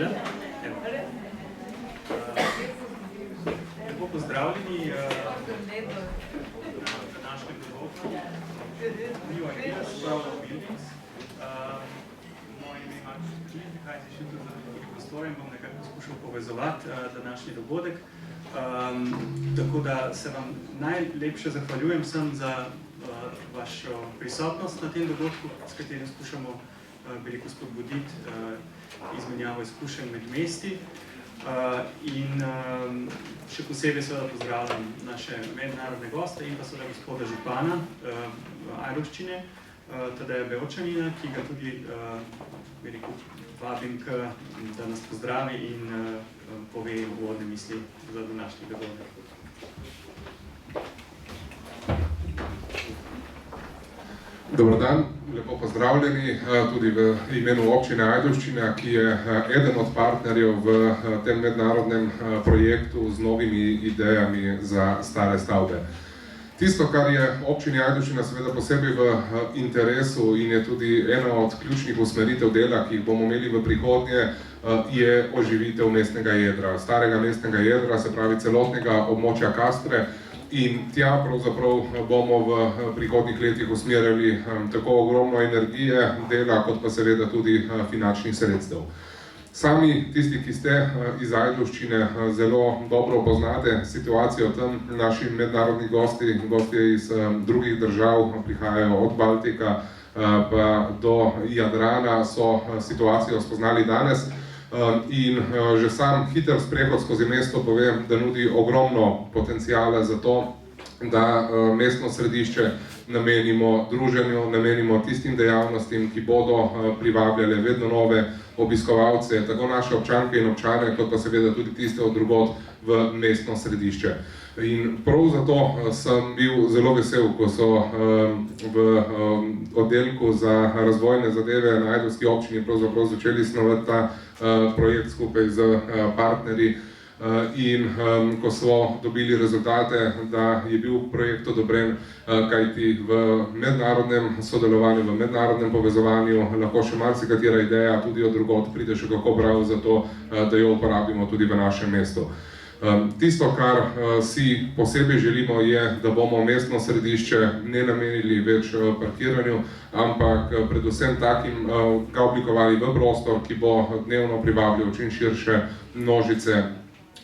besedila. Lepo pozdravljeni na današnjem dogodku. New Ideas, Proud Buildings. Moje ime je Marko Šteklin, kaj iz Inštituta za kulturne prostore in bom nekako poskušal povezovati današnji dogodek. Tako da se vam najlepše zahvaljujem sem za vašo prisotnost na tem dogodku, s katerim skušamo veliko spodbuditi izmenjavo izkušenj med mesti. In še posebej seveda pozdravljam naše mednarodne goste in pa seveda gospoda župana Ajdovščine, Tadeja Bevčanina, ki ga tudi vabim, da nas pozdravi in pove uvodne misli za današnji dogodek. Dobar dan, lepo pozdravljeni tudi v imenu občine Ajdovščina, ki je eden od partnerjev v tem mednarodnem projektu z novimi idejami za stare stavbe. Tisto, kar je občini Ajdovščina seveda posebej v interesu in je tudi ena od ključnih usmeritev dela, ki jih bomo imeli v prihodnje, je oživitev mestnega jedra, starega mestnega jedra, se pravi celotnega območja Kastre. In tja pravzaprav bomo v prihodnjih letih usmerjali tako ogromno energije, dela, kot pa seveda tudi finančnih sredstev. Sami, tisti, ki ste iz Ajdovščine, zelo dobro poznate situacijo tam, naši mednarodni gosti, gostje iz drugih držav, prihajajo od Baltika pa do Jadrana, so situacijo spoznali danes. In že sam hiter sprehod skozi mesto pove, da nudi ogromno potencijala za to, da mestno središče namenimo druženju, namenimo tistim dejavnostim, ki bodo privabljale vedno nove obiskovalce, tako naše občanke in občane, kot pa seveda tudi tiste od drugod v mestno središče. In prav zato sem bil zelo vesel, ko so v oddelku za razvojne zadeve na ajdovski občini pravzaprav začeli snovati ta projekt skupaj z partnerji in ko so dobili rezultate, da je bil projekt odobren, kajti v mednarodnem sodelovanju, v mednarodnem povezovanju lahko še marsikatera ideja tudi od drugod pride še kako prav za to, da jo uporabimo tudi v našem mestu. Tisto, kar si posebej želimo, je, da bomo mestno središče ne namenili več parkiranju, ampak predvsem takim ga oblikovali v prostor, ki bo dnevno privabljal čim širše množice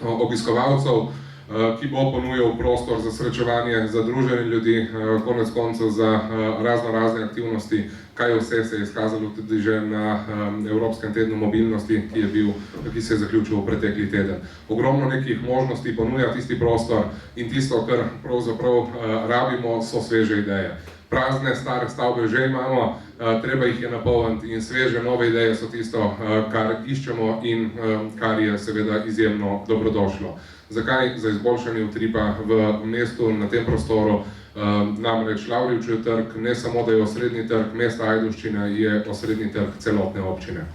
obiskovalcev, ki bo ponujal prostor za srečevanje, za druženje ljudi, konec koncev za razne aktivnosti, kaj vse se je izkazalo tudi že na Evropskem tednu mobilnosti, ki se je zaključil v pretekli teden. Ogromno nekih možnosti ponuja tisti prostor in tisto, kar pravzaprav rabimo, so sveže ideje. Prazne, stare stavbe že imamo, treba jih je napolniti in sveže, nove ideje so tisto, kar iščemo in kar je seveda izjemno dobrodošlo. Zakaj? Za izboljšanje utripa v mestu, na tem prostoru, namreč Lavričev trg, ne samo da je osrednji trg mesta Ajdovščine, je osrednji trg celotne občine.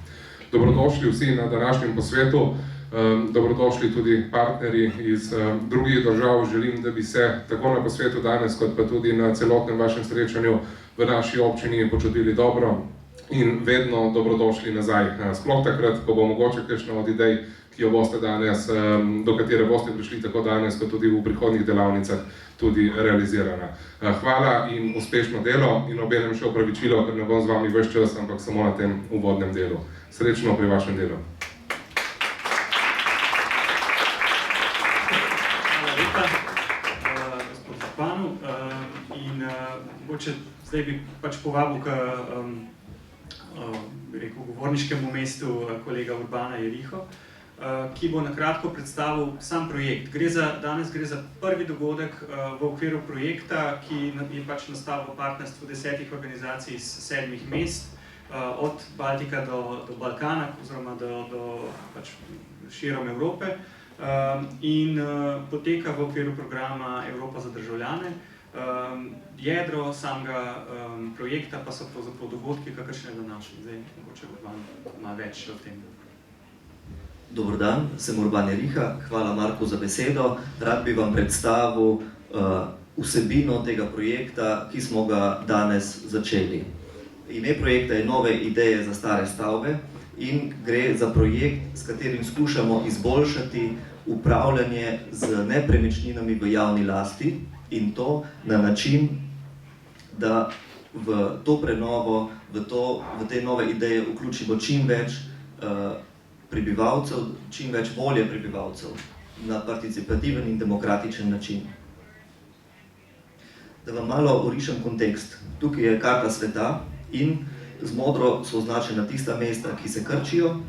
Dobrodošli vsi na današnjem posvetu, dobrodošli tudi partnerji iz drugih držav. Želim, da bi se tako na posvetu danes, kot pa tudi na celotnem vašem srečanju v naši občini počutili dobro in vedno dobrodošli nazaj. Sploh takrat, ko bo mogoče kakšna od idej, ki jo boste danes, do katere boste prišli tako danes, kot tudi v prihodnjih delavnicah, tudi realizirana. Hvala in uspešno delo in obenem še opravičilo, ker ne bom z vami ves čas, ampak samo na tem uvodnem delu. Srečno pri vašem delu. Hvala lepa, gospod županu. In mogoče zdaj bi pač povabil k govorniškemu mestu kolega Urbana Jeriho, ki bo nakratko predstavil sam projekt. Danes gre za prvi dogodek v okviru projekta, ki je pač nastal v partnerstvu 10 organizacij iz 7 mest, od Baltika do Balkana, oziroma do pač širom Evrope, in poteka v okviru programa Evropa za državljane. Jedro samega projekta pa so pravzaprav dogodki, kakršne današnje. Zdaj, mogoče Urban ima več o tem. Dobar dan, sem Urban Jeriha, hvala Marku za besedo. Rad bi vam predstavil vsebino tega projekta, ki smo ga danes začeli. Ime projekta je Nove ideje za stare stavbe in gre za projekt, s katerim skušamo izboljšati upravljanje z nepremičninami v javni lasti in to na način, da v to prenovo, v te nove ideje vključimo čim več prebivalcev, čim več volje prebivalcev na participativen in demokratičen način. Da vam malo orišem kontekst. Tukaj je karta sveta in z modro so označena tista mesta, ki se krčijo,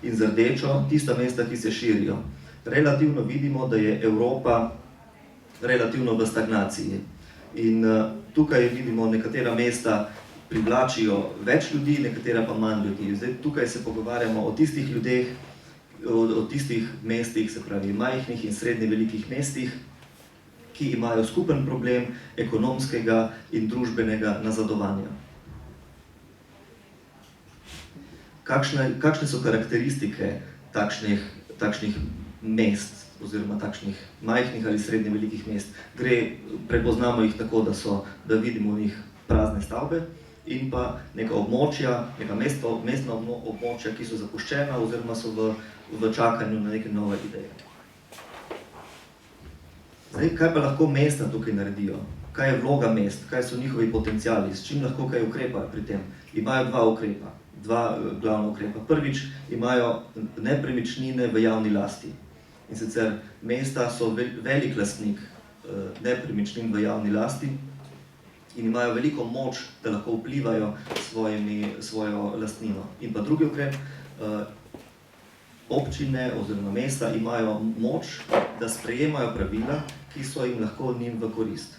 in z rdečo tista mesta, ki se širijo. Relativno vidimo, da je Evropa relativno v stagnaciji. In tukaj vidimo, nekatera mesta privlačijo več ljudi, nekatera pa manj ljudi. Zdaj, tukaj se pogovarjamo o tistih ljudeh, o tistih mestih, se pravi majhnih in srednje velikih mestih, ki imajo skupen problem ekonomskega in družbenega nazadovanja. Kakšne so karakteristike takšnih mest, oziroma takšnih majhnih ali srednje velikih mest? Prepoznamo jih tako, da vidimo v njih prazne stavbe in pa neka območja, neka mestna območja, ki so zapuščena oziroma so v čakanju na neke nove ideje. Zdaj, kaj pa lahko mesta tukaj naredijo? Kaj je vloga mest? Kaj so njihovi potenciali? S čim lahko kaj ukrepajo pri tem? Imajo dva glavna ukrepa. Prvič, imajo nepremičnine v javni lasti. In sicer mesta so velik lastnik nepremičnin v javni lasti in imajo veliko moč, da lahko vplivajo svojo lastnino. In pa drugi ukrep, občine oziroma mesta imajo moč, da sprejemajo pravila, ki so jim lahko njim v korist.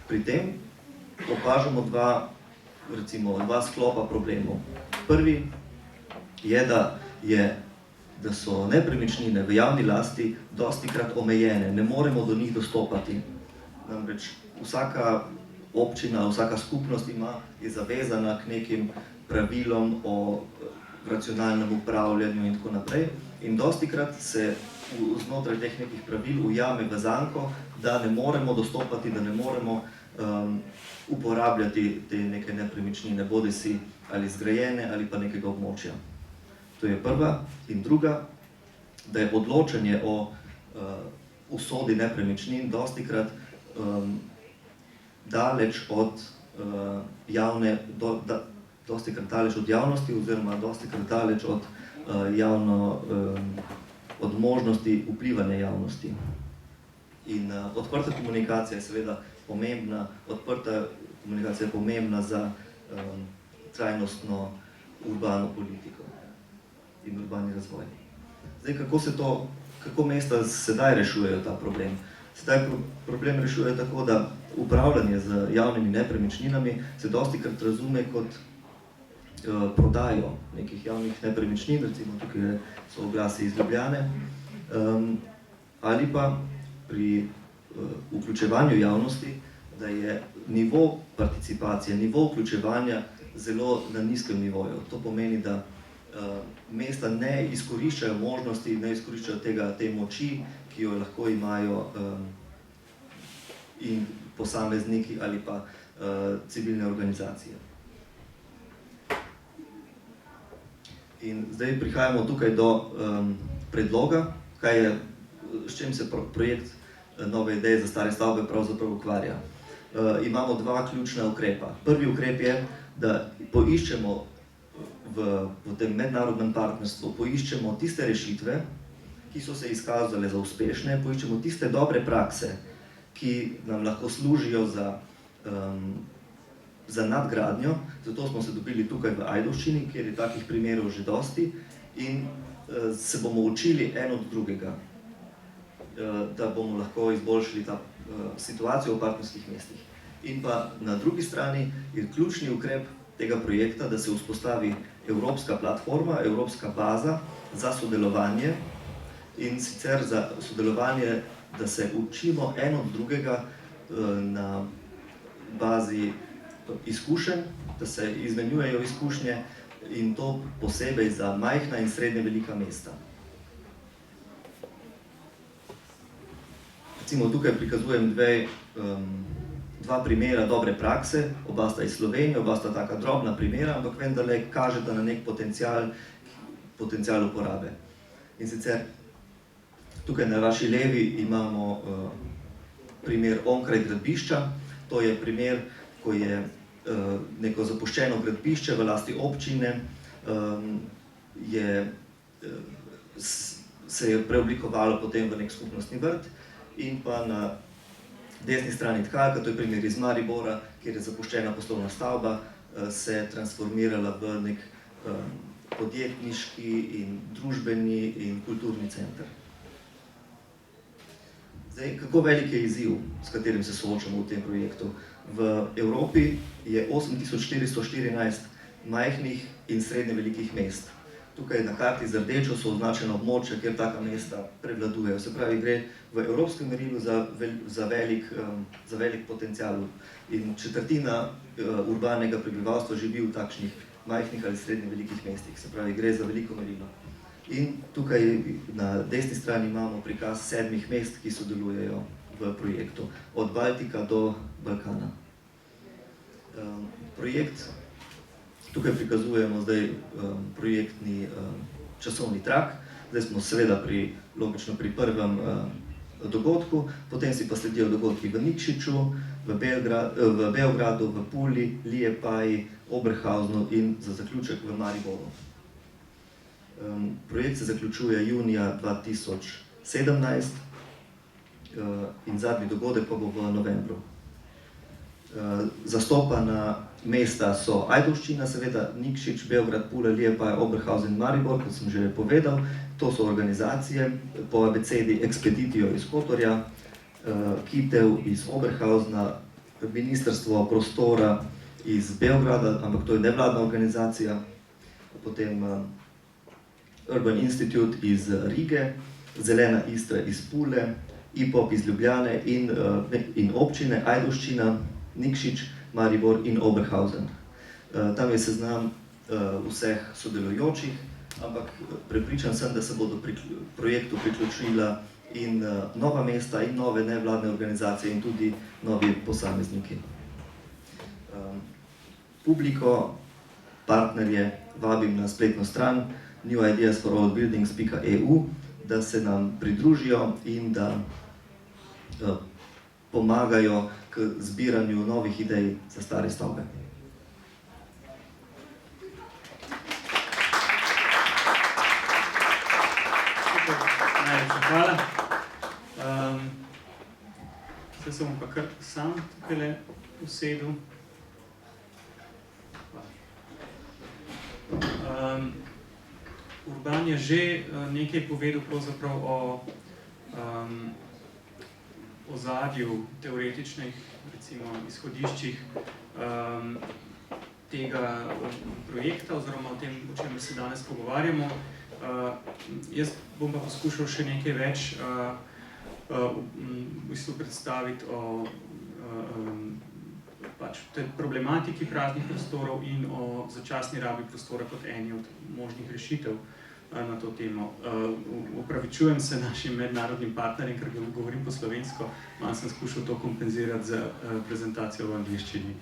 Pri tem opažamo dva sklopa problemov. Prvi je, da so nepremičnine v javni lasti dostikrat omejene, ne moremo do njih dostopati. Namreč vsaka občina, vsaka skupnost je zavezana k nekim pravilom o racionalnem upravljanju in tako naprej. In dostikrat se znotraj teh nekih pravil ujame v zanko, da ne moremo dostopati, da ne moremo uporabljati te neke nepremičnine, bodisi ali zgrajene ali pa nekega območja. To je prva. In druga, da je odločanje o usodi nepremičnin dostikrat daleč od javnosti oziroma dostikrat daleč od možnosti vplivanja javnosti. In odprta komunikacija je seveda pomembna, za trajnostno urbano politiko in urbani razvoj. Zdaj, kako mesta sedaj rešujejo ta problem? Sedaj problem rešujejo tako, da upravljanje z javnimi nepremičninami se dostikrat razume kot prodajo nekih javnih nepremičnin, recimo tukaj so oglasi iz Ljubljane, ali pa pri vključevanju javnosti, da je nivo participacije, nivo vključevanja zelo na nizkem nivoju. To pomeni, da mesta ne izkoriščajo možnosti, ne izkoriščajo te moči, ki jo lahko imajo in posamezniki ali pa civilne organizacije. In zdaj prihajamo tukaj do predloga, s čim se projekt Nove ideje za stare stavbe pravzaprav ukvarja. Imamo dva ključna ukrepa. Prvi ukrep je, da poiščemo v tem mednarodnem partnerstvu, poiščemo tiste rešitve, ki so se izkazale za uspešne, poiščemo tiste dobre prakse, ki nam lahko služijo za nadgradnjo. Zato smo se dobili tukaj v Ajdovščini, kjer je takih primerov že dosti in se bomo učili en od drugega, da bomo lahko izboljšali ta situacijo v partnerskih mestih. In pa na drugi strani je ključni ukrep tega projekta, da se vzpostavi evropska platforma, evropska baza za sodelovanje in sicer za sodelovanje, da se učimo en od drugega na bazi izkušenj, da se izmenjujejo izkušnje in to posebej za majhna in srednje velika mesta. Recimo tukaj prikazujem dva primera dobre prakse, oba sta iz Slovenije, oba sta taka drobna primera, ampak vendarle kažeta na nek potencial uporabe. In sicer tukaj na vaši levi imamo primer onkraj gradbišča. To je primer, ko je neko zapuščeno gradbišče v lasti občine, se je preoblikovalo potem v nek skupnostni vrt, in pa na desni strani tkalka, to je primer iz Maribora, kjer je zapuščena poslovna stavba, se transformirala v nek podjetniški in družbeni in kulturni center. Zdaj, kako velik je izziv, s katerim se soočamo v tem projektu? V Evropi je 8414 majhnih in srednje velikih mest. Tukaj na karti z rdečo so označena območja, kjer taka mesta prevladujejo. Se pravi, gre v evropskem merilu za velik potencial. In četrtina urbanega prebivalstva živi v takšnih majhnih ali srednje velikih mestih. Se pravi, gre za veliko merilo. In tukaj na desni strani imamo prikaz 7 mest, ki sodelujejo v projektu, od Baltika do Balkana. Tukaj prikazujemo zdaj projektni časovni trak. Zdaj smo seveda logično pri prvem dogodku, potem si pa sledijo dogodki v Nikšiću, v Beogradu, v Puli, Liepaji, Oberhausnu in za zaključek v Mariboru. Projekt se zaključuje junija 2017 in zadnji dogodek pa bo v novembru. Zastopana mesta so Ajdovščina, seveda Nikšić, Beograd, Pula, Liepaja, Oberhausen in Maribor, kot sem že povedal. To so organizacije po abecedi Expeditio iz Kotorja, Kitev iz Oberhausna, Ministrstvo prostora iz Beograda, ampak to je nevladna organizacija, potem Urban Institute iz Rige, Zelena Istra iz Pule, IPOP iz Ljubljane in občine Ajdovščina, Nikšić, Maribor in Oberhausen. Tam je seznam vseh sodelujočih, ampak prepričan sem, da se bodo projektu priključila in nova mesta in nove nevladne organizacije in tudi novi posamezniki. Publiko, partnerje vabim na spletno stran newideasforoldbuildings.eu, da se nam pridružijo in da pomagajo k zbiranju novih idej za stare stavbe. Najlepša hvala. Zdaj se bom pa kar sam tukaj usedel. Urban je že nekaj povedal pravzaprav o ozadju teoretičnih, recimo izhodiščih tega projekta oziroma o tem, o čemer se danes pogovarjamo. Jaz bom pa poskušal še nekaj več v bistvu predstaviti o problematiki praznih prostorov in o začasni rabi prostora kot eni od možnih rešitev na to temo. Opravičujem se našim mednarodnim partnerjem, ker govorim po slovensko, malo sem skušal to kompenzirati z prezentacijo v angleščini.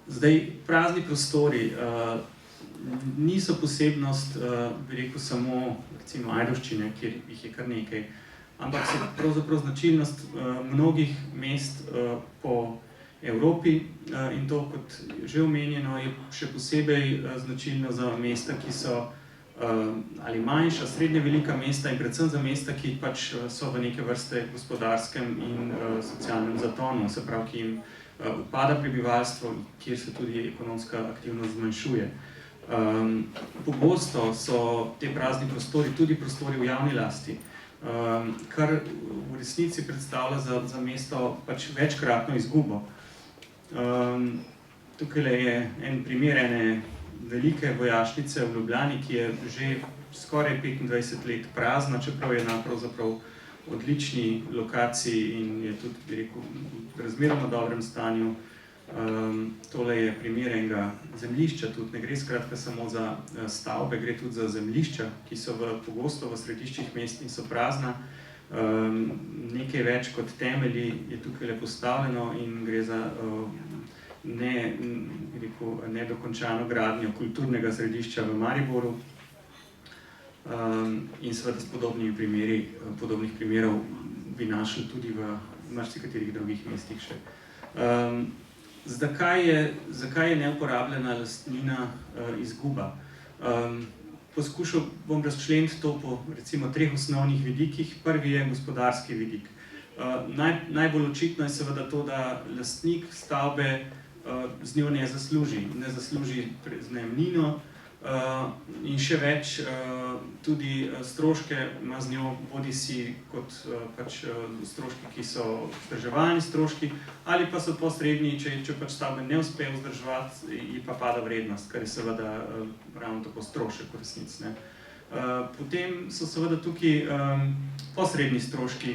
Zdaj, prazni prostori niso posebnost, bi rekel, samo recimo Ajdovščine, kjer jih je kar nekaj, ampak so pravzaprav značilnost mnogih mest po Evropi in to, kot že omenjeno, je še posebej značilno za mesta, ki so ali manjša, srednje velika mesta in predvsem za mesta, ki pač so v neke vrste gospodarskem in socialnem zatonu, se pravi, ki jim upada prebivalstvo, kjer se tudi ekonomska aktivnost zmanjšuje. Pogosto so te prazni prostori tudi prostori v javni lasti, kar v resnici predstavlja za mesto pač večkratno izgubo. Tukaj je en primer ene velike vojašnice v Ljubljani, ki je že skoraj 25 let prazna, čeprav je na pravzaprav odlični lokaciji in je tudi, bi rekel, v razmeroma dobrem stanju. Tole je primer enega zemljišča, tudi ne gre skratka samo za stavbe, gre tudi za zemljišča, ki so pogosto v središčih mest in so prazna. Nekaj več kot temelji je tukaj postavljeno in gre za nedokončano gradnjo kulturnega središča v Mariboru in seveda s podobnih primerov bi našli tudi v marsikaterih drugih mestih še. Zakaj je neuporabljena lastnina izguba? Poskušal bom razčleniti to po recimo 3 osnovnih vidikih. Prvi je gospodarski vidik. Najbolj očitno je seveda to, da lastnik stavbe z njo ne zasluži z najemnino in še več tudi stroške ima z njo, bodisi kot stroški, ki so vzdrževalni stroški, ali pa so posredni, če pač stavbe ne uspe vzdrževati, ji pa pada vrednost, kar je seveda ravno tako strošek v resnici. Potem so seveda tukaj posredni stroški,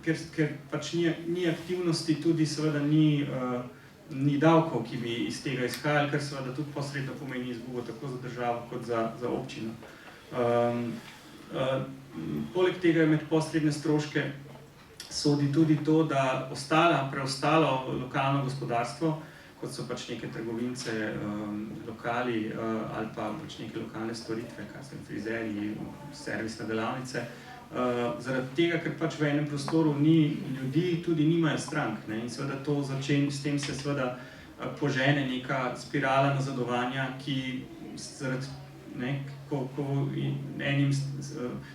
ker pač ni aktivnosti, tudi seveda ni davkov, ki bi iz tega izhajali, kar seveda tudi posredno pomeni izgubo tako za državo kot za občino. Poleg tega je med posredne stroške sodi tudi to, da preostalo lokalno gospodarstvo, kot so pač neke trgovince, lokali ali pa pač neke lokalne storitve, kar so frizerji, servisne delavnice, zaradi tega, ker pač v enem prostoru ni ljudi, tudi nimajo strank, in seveda s tem se seveda požene neka spirala nazadovanja, ki zaradi, ko enim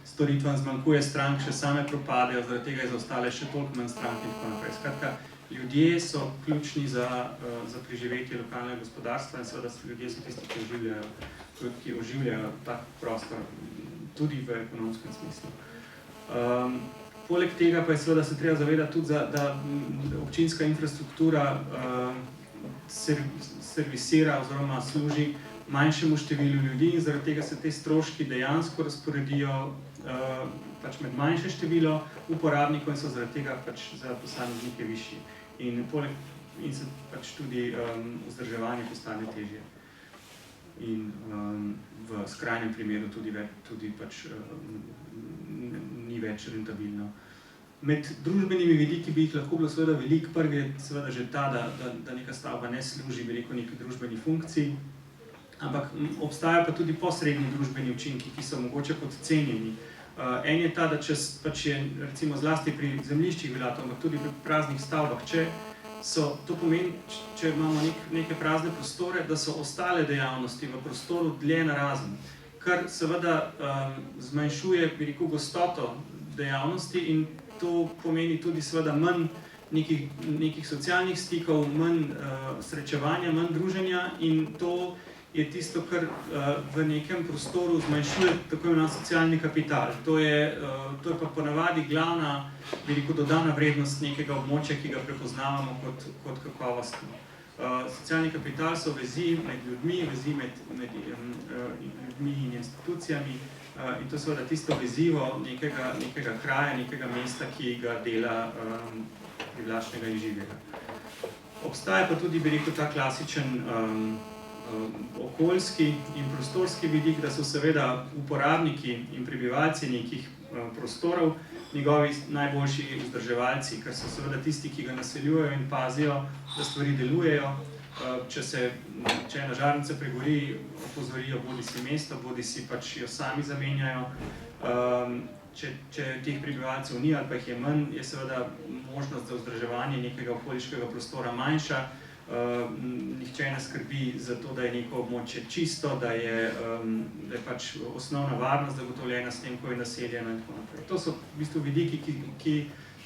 storitvam zmanjkuje strank, še same propadejo, zaradi tega je za ostale še toliko manj strank in tako naprej. Skratka, ljudje so ključni za preživetje lokalnega gospodarstva in seveda ljudje so tisti, ki oživljajo tak prostor, tudi v ekonomskem smislu. Poleg tega pa je seveda se treba zavedati tudi, da občinska infrastruktura servisira oziroma služi manjšemu številu ljudi in zaradi tega se te stroški dejansko razporedijo pač med manjše število uporabnikov in so zaradi tega pač za posameznike višji. In se pač tudi vzdrževanje postane težje. In v skrajnem primeru tudi pač ni več rentabilno. Med družbenimi vidiki bi jih lahko bilo seveda veliko. Prvi je seveda že ta, da neka stavba ne služi neki družbeni funkciji, ampak obstajajo pa tudi posredni družbeni učinki, ki so mogoče podcenjeni. En je ta, da če pač je recimo zlasti pri zemljiščih velja to, ampak tudi pri praznih stavbah, to pomeni, če imamo neke prazne prostore, da so ostale dejavnosti v prostoru dlje narazen, kar seveda zmanjšuje, bi rekel, gostoto dejavnosti in to pomeni tudi seveda manj nekih socialnih stikov, manj srečevanja, manj druženja in to je tisto, kar v nekem prostoru zmanjšuje tako imenovan socialni kapital. To je pa ponavadi glavna, bi rekel, dodana vrednost nekega območja, ki ga prepoznavamo kot kakovostno. Socialni kapital so vezi med ljudmi, vezi med ljudmi in institucijami in to je seveda tisto vezivo nekega kraja, nekega mesta, ki ga dela privlačnega in živega. Obstaja pa tudi, bi rekel, ta klasičen okoljski in prostorski vidik, da so seveda uporabniki in prebivalci nekih prostorov njegovi najboljši vzdrževalci, ker so seveda tisti, ki ga naseljujejo in pazijo, da stvari delujejo. Če ena žarnica pregori, opozorijo bodisi mesto, bodisi pač jo sami zamenjajo. Če teh prebivalcev ni ali pa jih je manj, je seveda možnost za vzdrževanje nekega okoliškega prostora manjša. Nihče ne skrbi za to, da je neko območje čisto, da je pač osnovna varnost zagotovljena s tem, ko je naseljeno in tako naprej. To so v bistvu vidiki, ki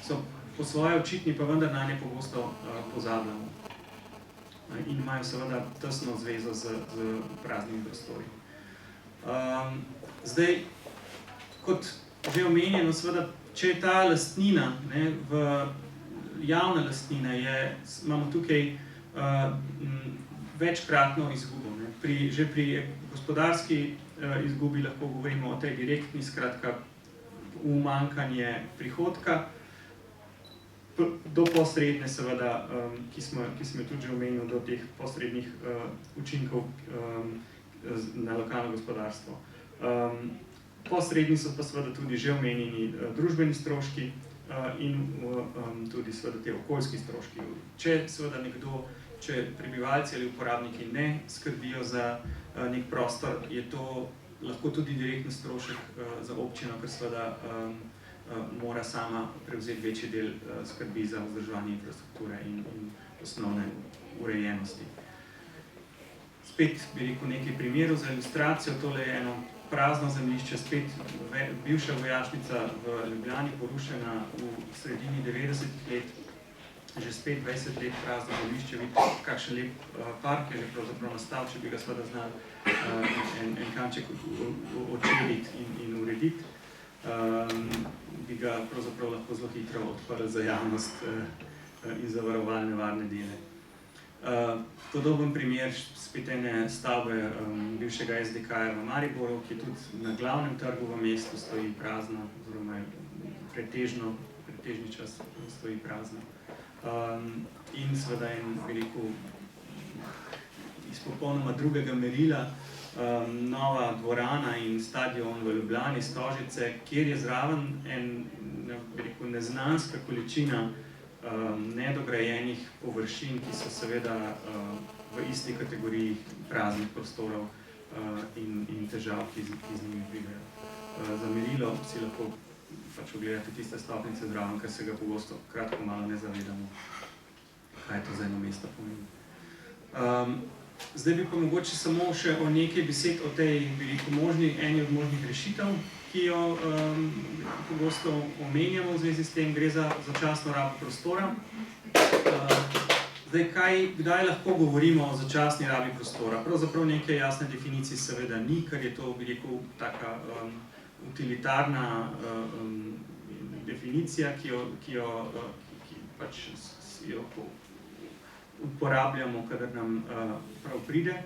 so po svoje očitni, pa vendar nanje pogosto pozabljamo. In imajo seveda tesno zvezo z praznimi prostori. Zdaj, kot že omenjeno, seveda, če je ta lastnina, javna lastnina, imamo tukaj večkratno izgubo. Že pri gospodarski izgubi lahko govorimo o tej direktni, skratka, umanjkanje prihodka, do posredne, seveda, ki smo jo tudi že omenili, do teh posrednih učinkov na lokalno gospodarstvo. Posredni so pa seveda tudi že omenjeni družbeni stroški in tudi seveda te okoljski stroški. Če prebivalci ali uporabniki ne skrbijo za nek prostor, je to lahko tudi direktni strošek za občino, ker seveda mora sama prevzeti večji del skrbi za vzdrževanje infrastrukture in osnovne urejenosti. Spet bi rekel nekaj primerov za ilustracijo. Tole je eno prazno zemljišče, spet bivša vojašnica v Ljubljani, porušena v sredini 90-ih let, že spet 20 let prazno zemljišče. Vidite, kakšen lep park je že pravzaprav nastal, če bi ga seveda znali en kanček odčeliti in urediti. Bi ga pravzaprav lahko zelo hitro odprli za javnost in zavarovali nevarne dele. Podoben primer spet ene stavbe bivšega SDK-ja v Mariboru, ki tudi na glavnem trgu v mestu stoji prazna, oziroma pretežni čas stoji prazna. In seveda bi rekel, iz popolnoma drugega merila, nova dvorana in stadion v Ljubljani, Stožice, kjer je zraven neznanska količina nedograjenih površin, ki so seveda v isti kategoriji praznih prostorov in težav, ki z njimi pridejo. Za merilo si lahko ogledate tiste stopnice zraven, ker se ga pogosto kratko malo ne zavedamo, kaj to za eno mesto pomeni. Zdaj bi pa mogoče samo še o nekaj besed o tej eni od možnih rešitev, ki jo pogosto omenjamo v zvezi s tem. Gre za začasno rabo prostora. Zdaj, kdaj lahko govorimo o začasni rabi prostora? Pravzaprav neke jasne definicije seveda ni, ker je to, bi rekel, taka utilitarna definicija, ki jo uporabljamo, kadar nam prav pride.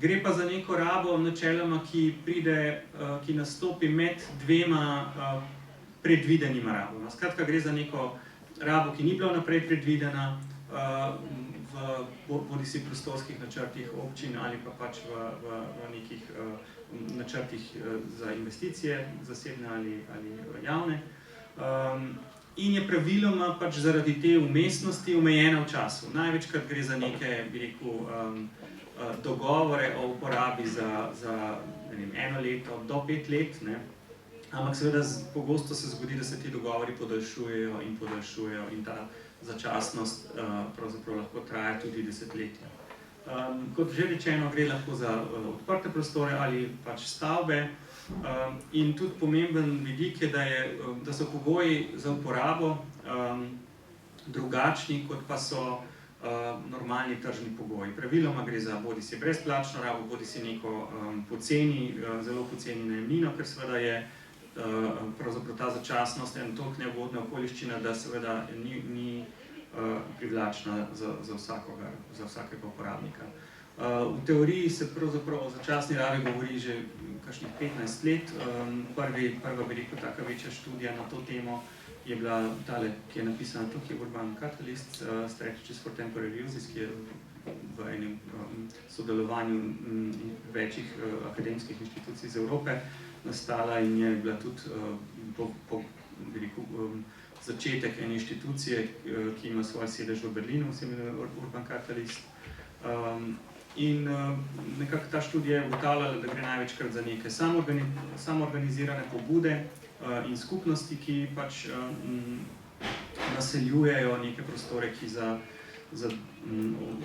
Gre pa za neko rabo načeloma, ki nastopi med dvema predvidenima rabama. Skratka, gre za neko rabo, ki ni bila naprej predvidena v bodisi prostorskih načrtih občin ali pa pač v nekih načrtih za investicije, zasebne ali javne. In je praviloma pač zaradi te vmesnosti omejena v času. Največkrat gre za neke, bi rekel, dogovore o uporabi za 1 leto do 5 let, ampak seveda pogosto se zgodi, da se ti dogovori podaljšujejo in ta začasnost pravzaprav lahko traja tudi desetletja. Kot že rečeno, gre lahko za odprte prostore ali pač stavbe. In tudi pomemben vidik je, da so pogoji za uporabo drugačni, kot pa so normalni tržni pogoji. Praviloma gre za bodisi brezplačno rabo, bodisi neko zelo poceni najemnino, ker seveda je pravzaprav ta začasnost ena toliko neugodna okoliščina, da seveda ni privlačna za vsakega uporabnika. V teoriji se pravzaprav o začasni rabi govori že kakšnih 15 let. Prva, bi rekel, taka večja študija na to temo je bila tale, ki je napisana tukaj, Urban Catalyst, Strategies for Temporary Uses, ki je v enem sodelovanju večjih akademskih inštitucij iz Evrope nastala in je bila tudi bi rekel, začetek ene inštitucije, ki ima svoj sedež v Berlinu, se imenuje Urban Catalyst. In nekako ta študija je ugotavljala, da gre največkrat za neke samoorganizirane pobude in skupnosti, ki pač naseljujejo neke prostore, ki za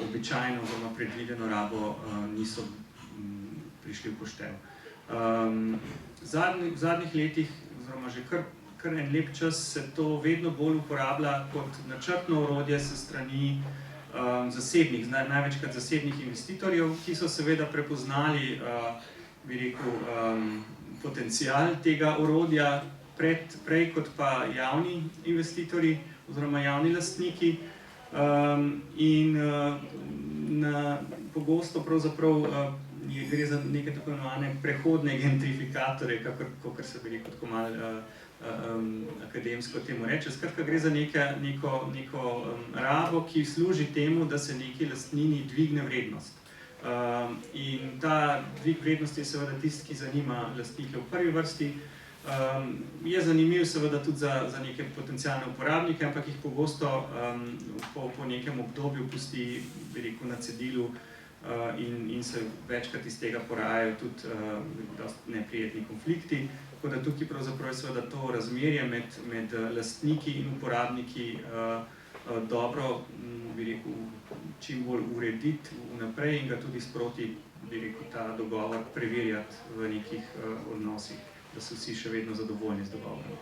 običajno oziroma predvideno rabo niso prišli v poštev. V zadnjih letih, oziroma že kar en lep čas, se to vedno bolj uporablja kot načrtno orodje s strani zasebnih, največkrat zasebnih investitorjev, ki so seveda prepoznali, bi rekel, potencial tega orodja prej kot pa javni investitorji oziroma javni lastniki. In pogosto pravzaprav gre za neke tako imenovane prehodne gentrifikatorje, kakor se bi rekel tako malo akademsko temu reče. Skratka, gre za neko rabo, ki služi temu, da se neki lastnini dvigne vrednost. In ta dvig vrednosti je seveda tisti, ki zanima lastnike v prvi vrsti. Je zanimiv seveda tudi za neke potencialne uporabnike, ampak jih pogosto po nekem obdobju pusti, bi rekel, na cedilu in se večkrat iz tega porajajo tudi dosti neprijetni konflikti. Tako da tukaj pravzaprav je seveda to razmerje med lastniki in uporabniki dobro, bi rekel, čim bolj urediti vnaprej in ga tudi sproti, bi rekel, ta dogovor preverjati v nekih odnosih, da so vsi še vedno zadovoljni z dogovorom.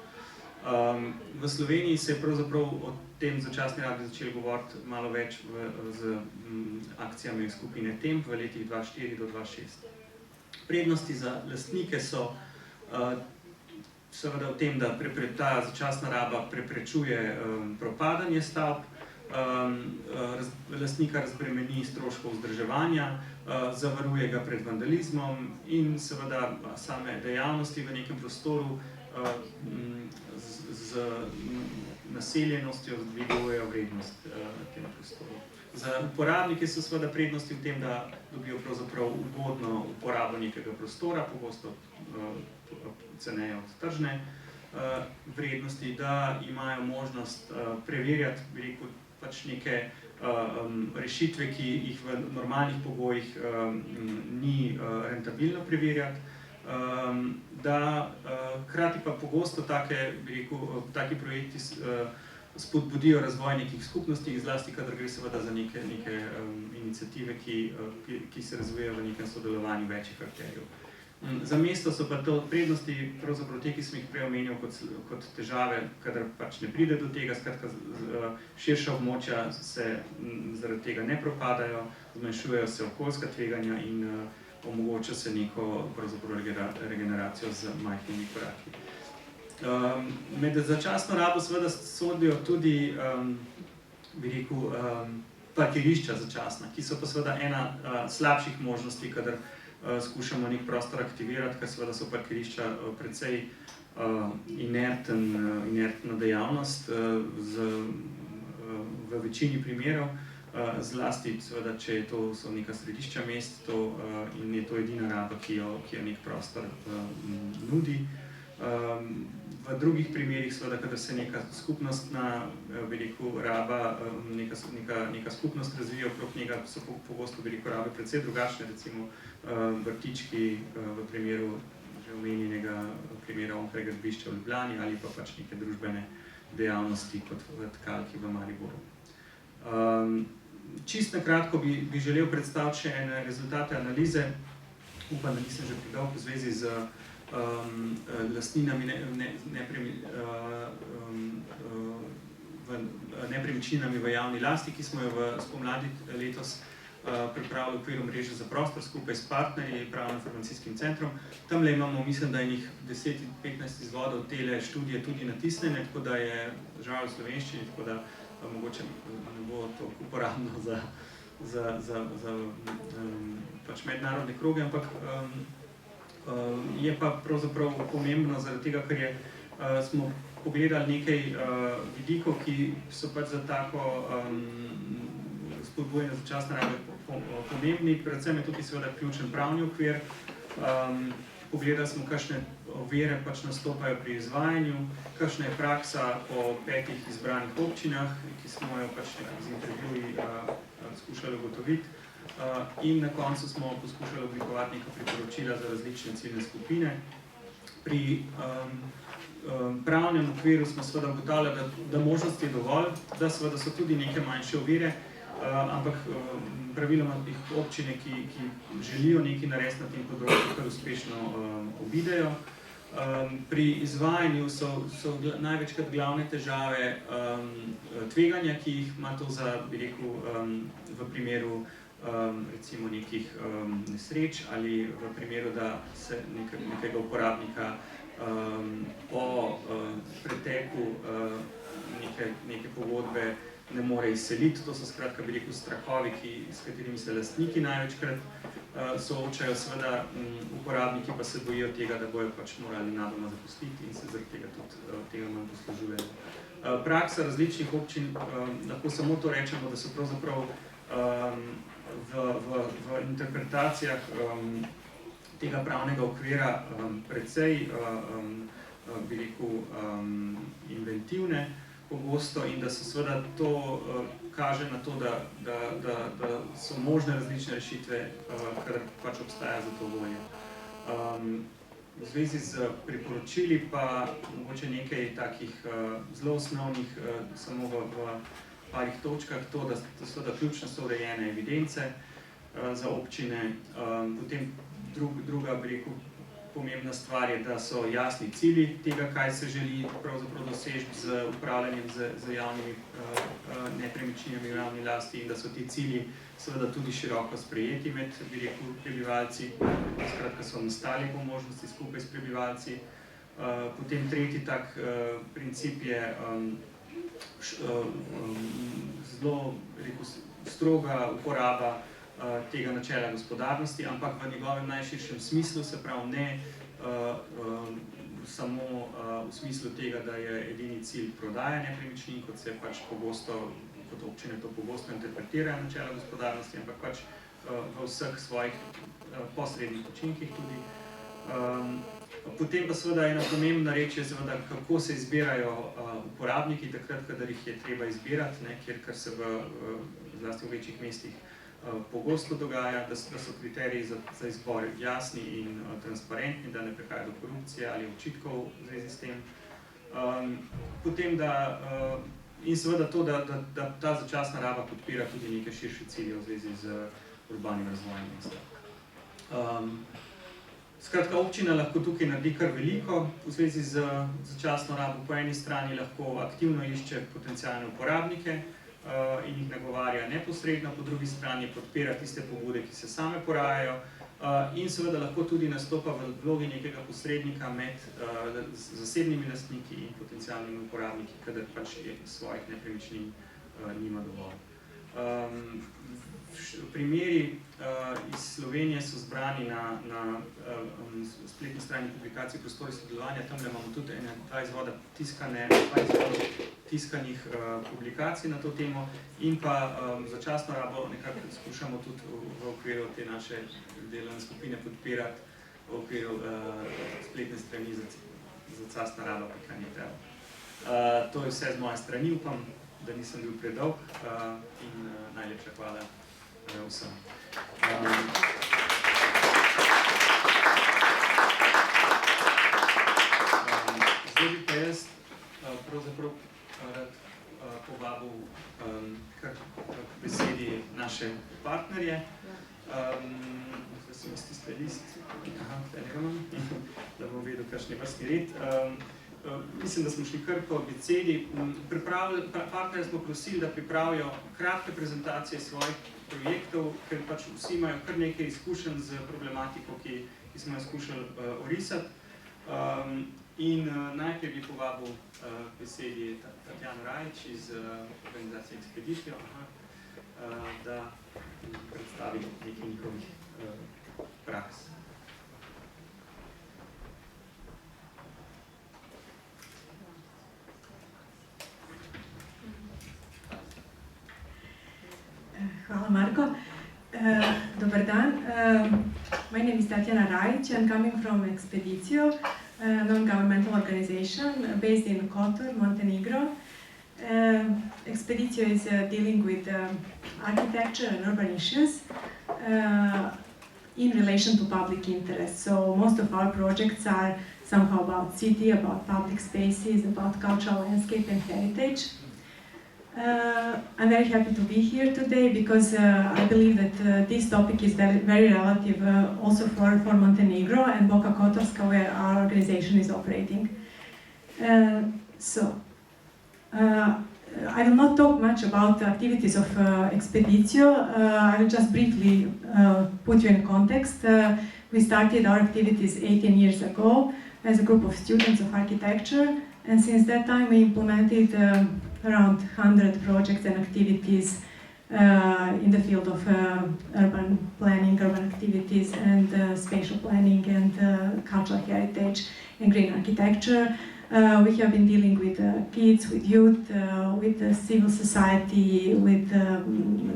V Sloveniji se je pravzaprav o tem začasni rabi začeli govoriti malo več z akcijami skupine TEMP v letih 2004 do 2006. Prednosti za lastnike so seveda v tem, da ta začasna raba preprečuje propadanje stavb, lastnika razbremeni stroškov vzdrževanja, zavaruje ga pred vandalizmom in seveda same dejavnosti v nekem prostoru z naseljenostjo dvigujejo vrednost tega prostoru. Za uporabnike so seveda prednosti v tem, da dobijo pravzaprav ugodno uporabo nekega prostora, pogosto ceneje od tržne vrednosti, da imajo možnost preverjati, bi rekel, pač neke rešitve, ki jih v normalnih pogojih ni rentabilno preverjati, da hkrati pa pogosto taki projekti spodbudijo razvoj nekih skupnosti, zlasti kadar gre seveda za neke iniciative, ki se razvijajo v nekem sodelovanju večjih akterjev. Za mesto so pa to prednosti, pravzaprav te, ki sem jih prej omenil kot težave, kadar pač ne pride do tega, skratka širša območja se zaradi tega ne propadajo, zmanjšujejo se okoljska tveganja in omogoča se neko pravzaprav regeneracijo z majhnimi koraki. Med začasno rabo seveda sodijo tudi, bi rekel, parkirišča začasna, ki so pa seveda ena slabših možnosti, kadar skušamo nek prostor aktivirati, ker seveda so parkirišča precej inertna dejavnost v večini primerov, zlasti seveda, če so neka središča mest in je to edina raba, ki jo nek prostor nudi. V drugih primerih, seveda, kadar se neka skupnostna, bi rekel, raba, neka skupnost razvija okrog njega, so pogosto, bi rekel, rabe precej drugačne, recimo vrtički v primeru že omenjenega primera Onkraj gradbišča v Ljubljani ali pa pač neke družbene dejavnosti kot v Tkalki v Mariboru. Čist na kratko bi želel predstaviti še ene rezultate analize, upam, da nisem že predolg v zvezi z lastninami, nepremičninami v javni lasti, ki smo jo spomladi letos pripravili v okviru mreže za prostor skupaj s partnerji, Pravno-informacijskim centrom. Tamle imamo, mislim, da je 10-15 izvodov tele študije tudi natisnjene, tako da je žal v slovenščini, tako da mogoče ne bo to uporabno za pač mednarodne kroge, ampak je pa pravzaprav pomembno zaradi tega, ker smo pogledali nekaj vidikov, ki so pač za tako spodbujanje začasne rabe pomembni. Predvsem je tukaj seveda ključen pravni okvir. Pogledali smo, kakšne ovire pač nastopajo pri izvajanju, kakšna je praksa po 5 izbranih občinah, ki smo jo pač z intervjuji skušali ugotoviti. In na koncu smo poskušali oblikovati neka priporočila za različne ciljne skupine. Pri pravnem okviru smo seveda ugotavljali, da možnosti je dovolj, da seveda so tudi neke manjše ovire, ampak praviloma jih občine, ki želijo nekaj narediti na tem področju, kar uspešno obidejo. Pri izvajanju so največkrat glavne težave tveganja, ki jih ima to za, bi rekel, v primeru recimo nekih nesreč ali v primeru, da se nekega uporabnika po preteku neke pogodbe ne more izseliti. To so skratka, bi rekel, strahovi, s katerimi se lastniki največkrat soočajo, seveda uporabniki pa se bojijo tega, da bojo pač morali nadoma zapustiti in se zaradi tega tudi tega manj poslužujejo. Praksa različnih občin, lahko samo to rečemo, da so pravzaprav v interpretacijah tega pravnega okvira precej, bi rekel, inventivne pogosto in da se seveda to kaže na to, da so možne različne rešitve, kadar pač obstaja za to volja. V zvezi z priporočili pa mogoče nekaj takih zelo osnovnih, samo v parih točkah, to, da seveda ključno so urejene evidence za občine, potem druga, bi rekel, pomembna stvar je, da so jasni cilji tega, kaj se želi pravzaprav doseči z upravljanjem z javnimi nepremičninami v javni lasti in da so ti cilji seveda tudi široko sprejeti med, bi rekel, prebivalci, skratka so nastali po možnosti skupaj s prebivalci. Potem tretji tak princip je zelo, rekel, stroga uporaba tega načela gospodarnosti, ampak v njegovem najširšem smislu, se pravi ne samo v smislu tega, da je edini cilj prodaja nepremičnin, kot se pač pogosto, kot občine to pogosto interpretirajo načela gospodarnosti, ampak pač v vseh svojih posrednih učinkih tudi. Potem pa seveda ena pomembna reč je seveda, kako se izbirajo uporabniki takrat, kadar jih je treba izbirati, kar se zlasti v večjih mestih pogosto dogaja, da so kriteriji za izbor jasni in transparentni, da ne prihaja do korupcije ali očitkov v zvezi s tem. Potem, in seveda to, da ta začasna raba podpira tudi neke širše cilje v zvezi z urbanim razvojem mesta. Skratka, občina lahko tukaj naredi kar veliko v zvezi z začasno rabo. Po eni strani lahko aktivno išče potencialne uporabnike in jih nagovarja neposredno, po drugi strani podpira tiste pobude, ki se same porajajo in seveda lahko tudi nastopa v vlogi nekega posrednika med zasebnimi lastniki in potencialnimi uporabniki, kadar pač svojih nepremičnin nima dovolj. Primeri iz Slovenije so zbrani na spletni strani publikacije Prostori sodelovanja. Tamle imamo tudi dva izvoda tiskanih publikacij na to temo in pa začasno rabo nekako skušamo tudi v okviru te naše delovne skupine podpirati v okviru spletne strani začasna raba.net. To je vse z moje strani, upam, da nisem bil predolg in najlepša hvala vsem. Zdaj bi pa jaz pravzaprav rad povabil k besedi naše partnerje. Zdaj sem stisle list, da bom vedel, kakšen je vrstni red. Mislim, da smo šli kar po abecedi. Partnerje smo prosili, da pripravijo kratke prezentacije svojih projektov, ker pač vsi imajo kar nekaj izkušenj z problematiko, ki smo jo skušali orisati. In najprej bi povabil besedi Tatjano Rajić iz organizacije Ekspedicijo, da predstavi nekaj njihovih praks. Hvala, Marko. Dobar dan. My name is Tatjana Rajić. I'm coming from Ekspedicijo, a non-governmental organization based in Kotor, Montenegro. Ekspedicijo is dealing with architecture and urban issues in relation to public interest. So most of our projects are somehow about city, about public spaces, about cultural landscape and heritage. I'm very happy to be here today because I believe that this topic is very relative also for Montenegro and Boka Kotorska, where our organization is operating. I will not talk much about the activities of Ekspedicijo. I will just briefly put you in context. We started our activities 18 years ago as a group of students of architecture, and since that time we implemented around 100 projects and activities in the field of urban planning, urban activities and spatial planning and cultural heritage and green architecture. We have been dealing with kids, with youth, with civil society, with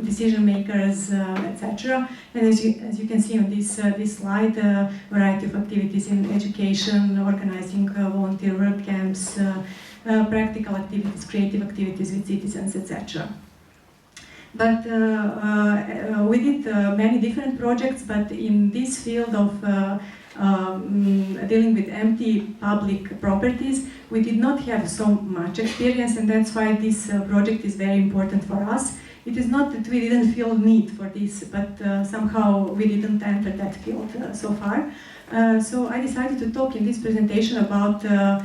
decision makers, etc. And as you can see on this slide, a variety of activities in education, organizing volunteer work camps, practical activities, creative activities with citizens, etc. But we did many different projects, but in this field of dealing with empty public properties, we did not have so much experience, and that's why this project is very important for us. It is not that we didn't feel need for this, but somehow we didn't enter that field so far. So I decided to talk in this presentation about a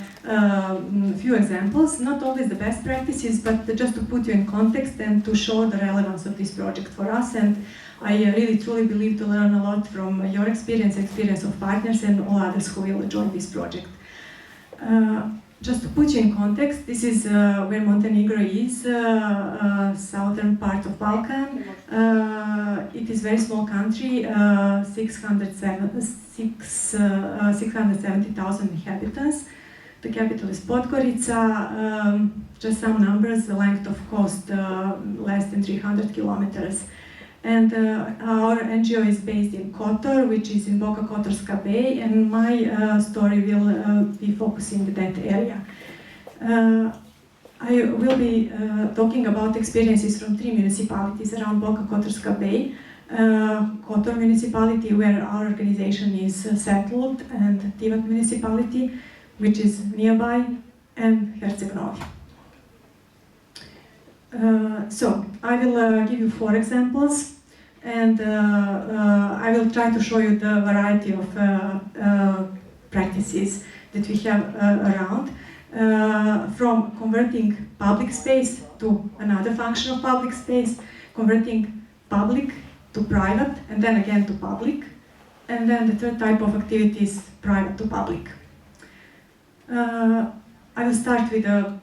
few examples, not always the best practices, but just to put you in context and to show the relevance of this project for us. And I really truly believe to learn a lot from your experience of partners and all others who will join this project. Just to put you in context, this is where Montenegro is, southern part of Balkan. It is a very small country, 670,000 inhabitants. The capital is Podgorica. Just some numbers, the length of coast less than 300 kilometers. And our NGO is based in Kotor, which is in Boka Kotorska Bay, and my story will be focusing that area. I will be talking about experiences from 3 municipalities around Boka Kotorska Bay. Kotor municipality, where our organization is settled, and Tivat municipality, which is nearby, and Herceg Novi. So I will give you 4 examples, and I will try to show you the variety of practices that we have around, from converting public space to another function of public space, converting public to private, and then again to public, and then the third type of activity is private to public. I will start with a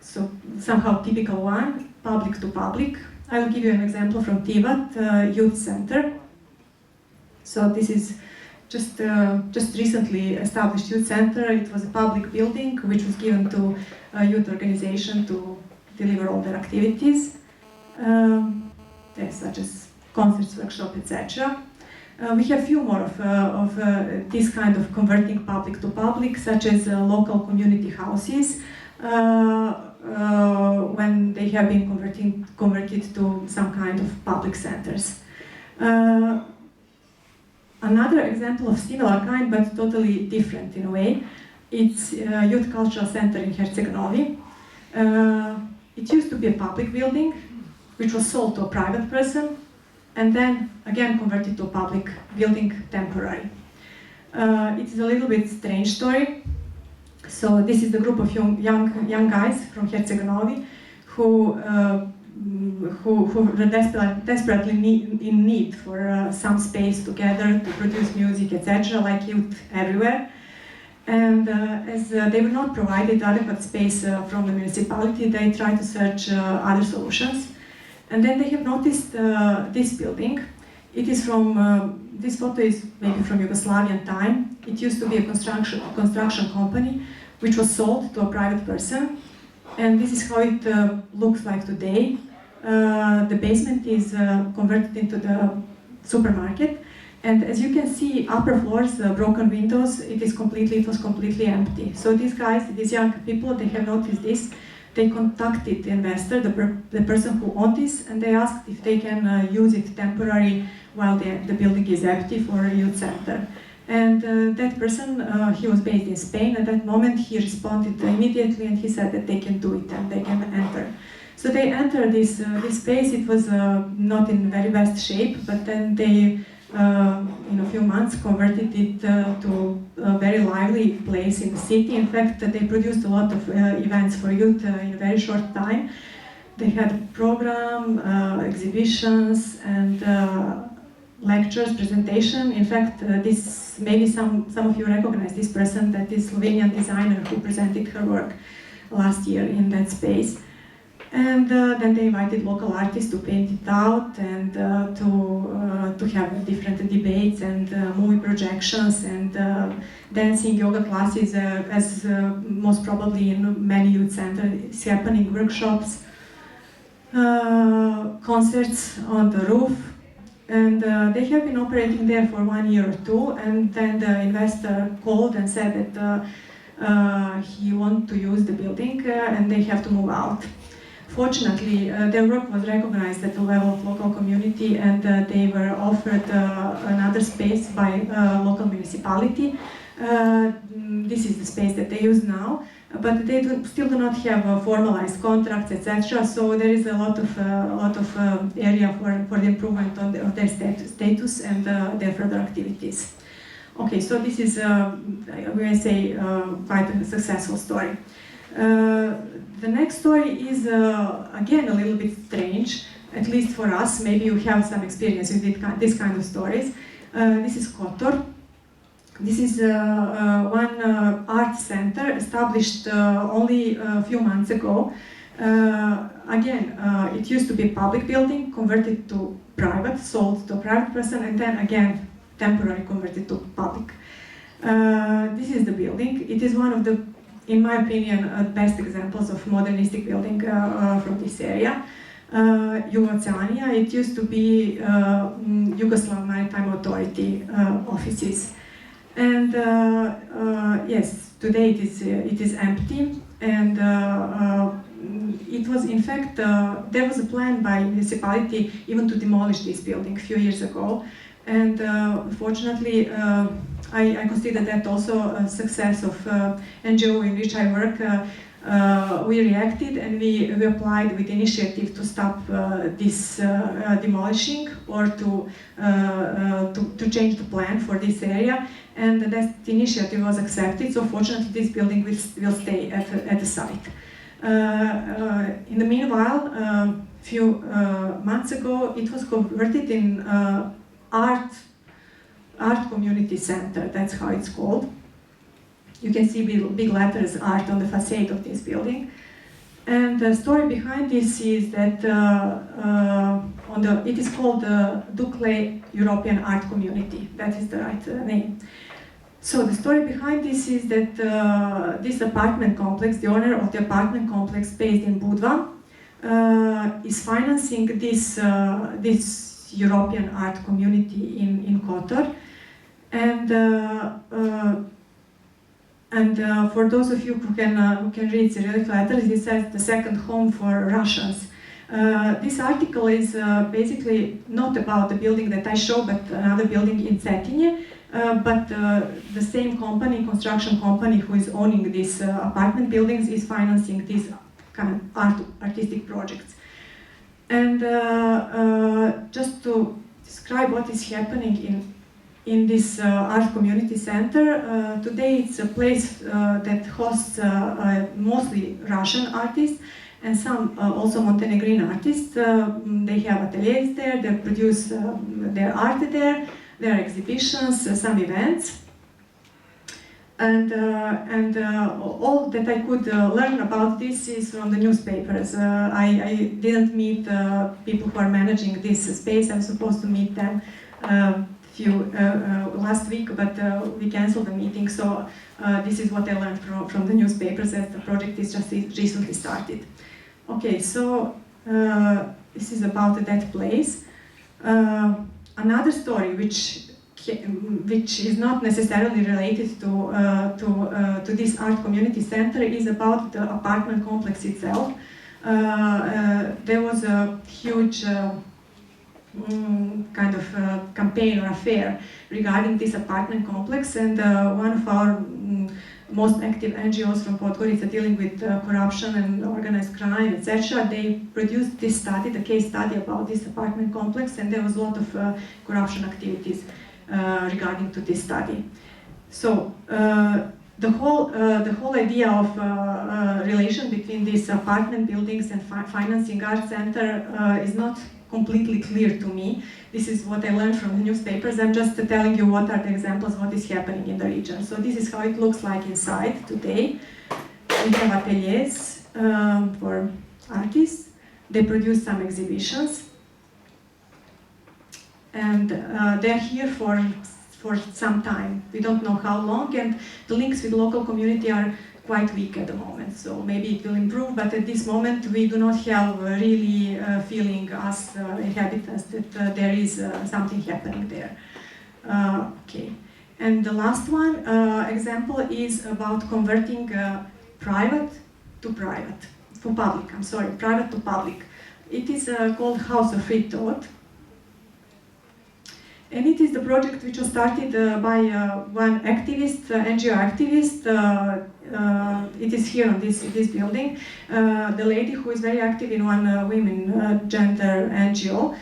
somehow typical one, public to public. I will give you an example from Tivat Youth Center. So this is just recently established youth center. It was a public building which was given to a youth organization to deliver all their activities, such as concerts, workshops, etc. We have few more of this kind of converting public to public, such as local community houses, when they have been converted to some kind of public centers. Another example of similar kind, but totally different in a way, it's a youth cultural center in Herceg Novi. It used to be a public building, which was sold to a private person, and then again converted to a public building temporarily. It is a little bit strange story. So this is the group of young guys from Herceg Novi who were desperately in need for some space together to produce music, etc., like youth everywhere. And as they were not provided adequate space from the municipality, they tried to search other solutions. And then they have noticed this building. It is from, this photo is maybe from Yugoslavian time. It used to be a construction company which was sold to a private person. And this is how it looks like today. The basement is converted into the supermarket. And as you can see, upper floors, broken windows, it was completely empty. So these guys, these young people, they have noticed this. They contacted the investor, the person who owned this, and they asked if they can use it temporarily while the building is empty for a youth center. And that person, he was based in Spain at that moment. He responded immediately, and he said that they can do it and they can enter. So they entered this space. It was not in very best shape, but then they, in a few months, converted it to a very lively place in the city. In fact, they produced a lot of events for youth in a very short time. They had a program, exhibitions, and lectures, presentation. In fact, this maybe some of you recognize this person, that is Slovenian designer who presented her work last year in that space. And then they invited local artists to paint it out and to have different debates and movie projections and dancing, yoga classes, as most probably in many youth centers is happening, workshops, concerts on the roof. And they have been operating there for 1 year or two, and then the investor called and said that he wants to use the building and they have to move out. Fortunately, their work was recognized at the level of local community, and they were offered another space by local municipality. This is the space that they use now, but they still do not have formalized contracts, etc. So there is a lot of area for the improvement of their status and their further activities. Okay, so this is, I say, quite a successful story. The next story is, again, a little bit strange, at least for us. Maybe you have some experience with this kind of stories. This is Kotor. This is one art center established only a few months ago. Again, it used to be a public building, converted to private, sold to a private person, and then again, temporarily converted to public. This is the building. It is one of the, in my opinion, best examples of modernistic building from this area. Yugoslania, it used to be Yugoslav Maritime Authority offices. And yes, today it is empty, and it was, in fact, there was a plan by municipality even to demolish this building a few years ago. And fortunately, I consider that also a success of NGO in which I work. We reacted and we applied with initiative to stop this demolishing or to change the plan for this area. And that initiative was accepted, so fortunately this building will stay at the site. In the meanwhile, a few months ago, it was converted in art community center, that's how it's called. You can see big letters art on the facade of this building. And the story behind this is that it is called the Dukle European Art Community. That is the right name. So the story behind this is that this apartment complex, the owner of the apartment complex based in Budva, is financing this European art community in Kotor. And for those of you who can read Cyrillic letters, it says the second home for Russians. This article is basically not about the building that I show, but another building in Cetinje, but the same company, construction company, who is owning these apartment buildings is financing these kind of artistic projects. And just to describe what is happening in this art community center, today it's a place that hosts mostly Russian artists and some also Montenegrin artists. They have ateliers there, they produce their art there, there are exhibitions, some events. And all that I could learn about this is from the newspapers. I didn't meet people who are managing this space. I was supposed to meet them last week, but we canceled the meeting. So this is what I learned from the newspapers, as the project is just recently started. Okay, so this is about that place. Another story which is not necessarily related to this art community center is about the apartment complex itself. There was a huge kind of campaign or affair regarding this apartment complex, and one of our most active NGOs from Podgorica dealing with corruption and organized crime, etc. They produced this study, the case study about this apartment complex, and there was a lot of corruption activities regarding to this study. So the whole idea of relation between these apartment buildings and financing art center is not completely clear to me. This is what I learned from the newspapers. I'm just telling you what are the examples, what is happening in the region. So this is how it looks like inside today. We have ateliers for artists. They produce some exhibitions. And they're here for some time. We don't know how long, and the links with local community are quite weak at the moment. So maybe it will improve, but at this moment we do not have really feeling as inhabitants that there is something happening there. Okay. And the last one example is about converting private to public. I'm sorry, private to public. It is called House of Free Thought. And it is the project which was started by one activist, NGO activist. It is here on this building. The lady who is very active in one women gender NGO.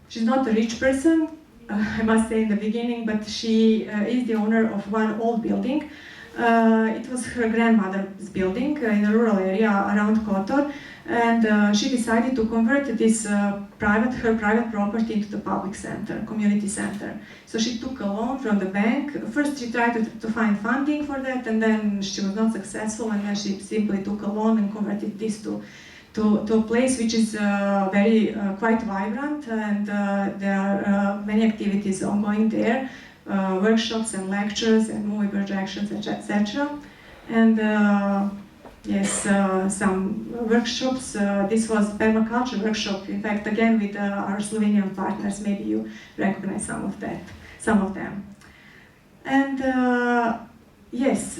She's not a rich person, I must say in the beginning, but she is the owner of one old building. It was her grandmother's building in a rural area around Kotor, and she decided to convert this her private property into the public center, community center. So she took a loan from the bank. First she tried to find funding for that, and then she was not successful, and then she simply took a loan and converted this to a place which is quite vibrant, and there are many activities ongoing there, workshops and lectures and movie projections, etc. And yes, some workshops. This was permaculture workshop, in fact, again with our Slovenian partners. Maybe you recognize some of them. And yes,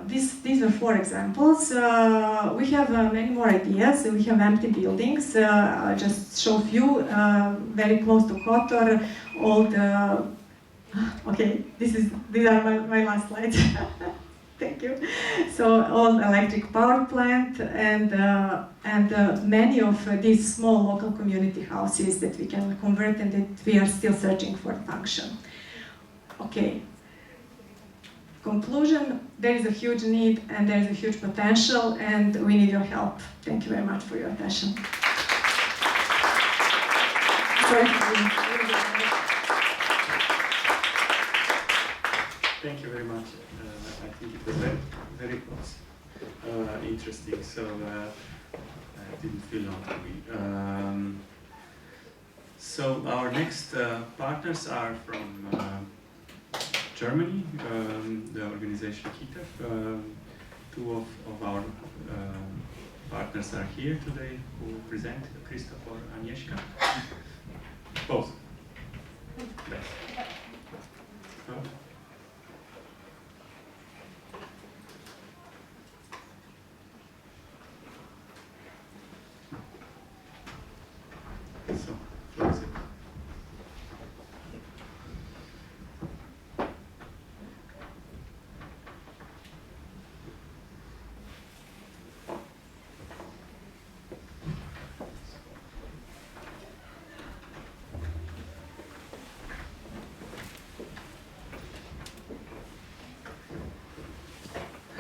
these are 4 examples. We have many more ideas. We have empty buildings. I'll just show a few. Very close to Kotor, old. Okay, these are my last slides. Thank you. So old electric power plant and many of these small local community houses that we can convert and that we are still searching for function. Okay. Conclusion, there is a huge need and there is a huge potential, and we need your help. Thank you very much for your attention. Sorry. Thank you very much. I think it was very interesting, so I didn't feel long to me. So our next partners are from Germany, the organization KITEF. 2 of our partners are here today who present, Christoph or Agnieszka. Both. Best. Oh. So, close it.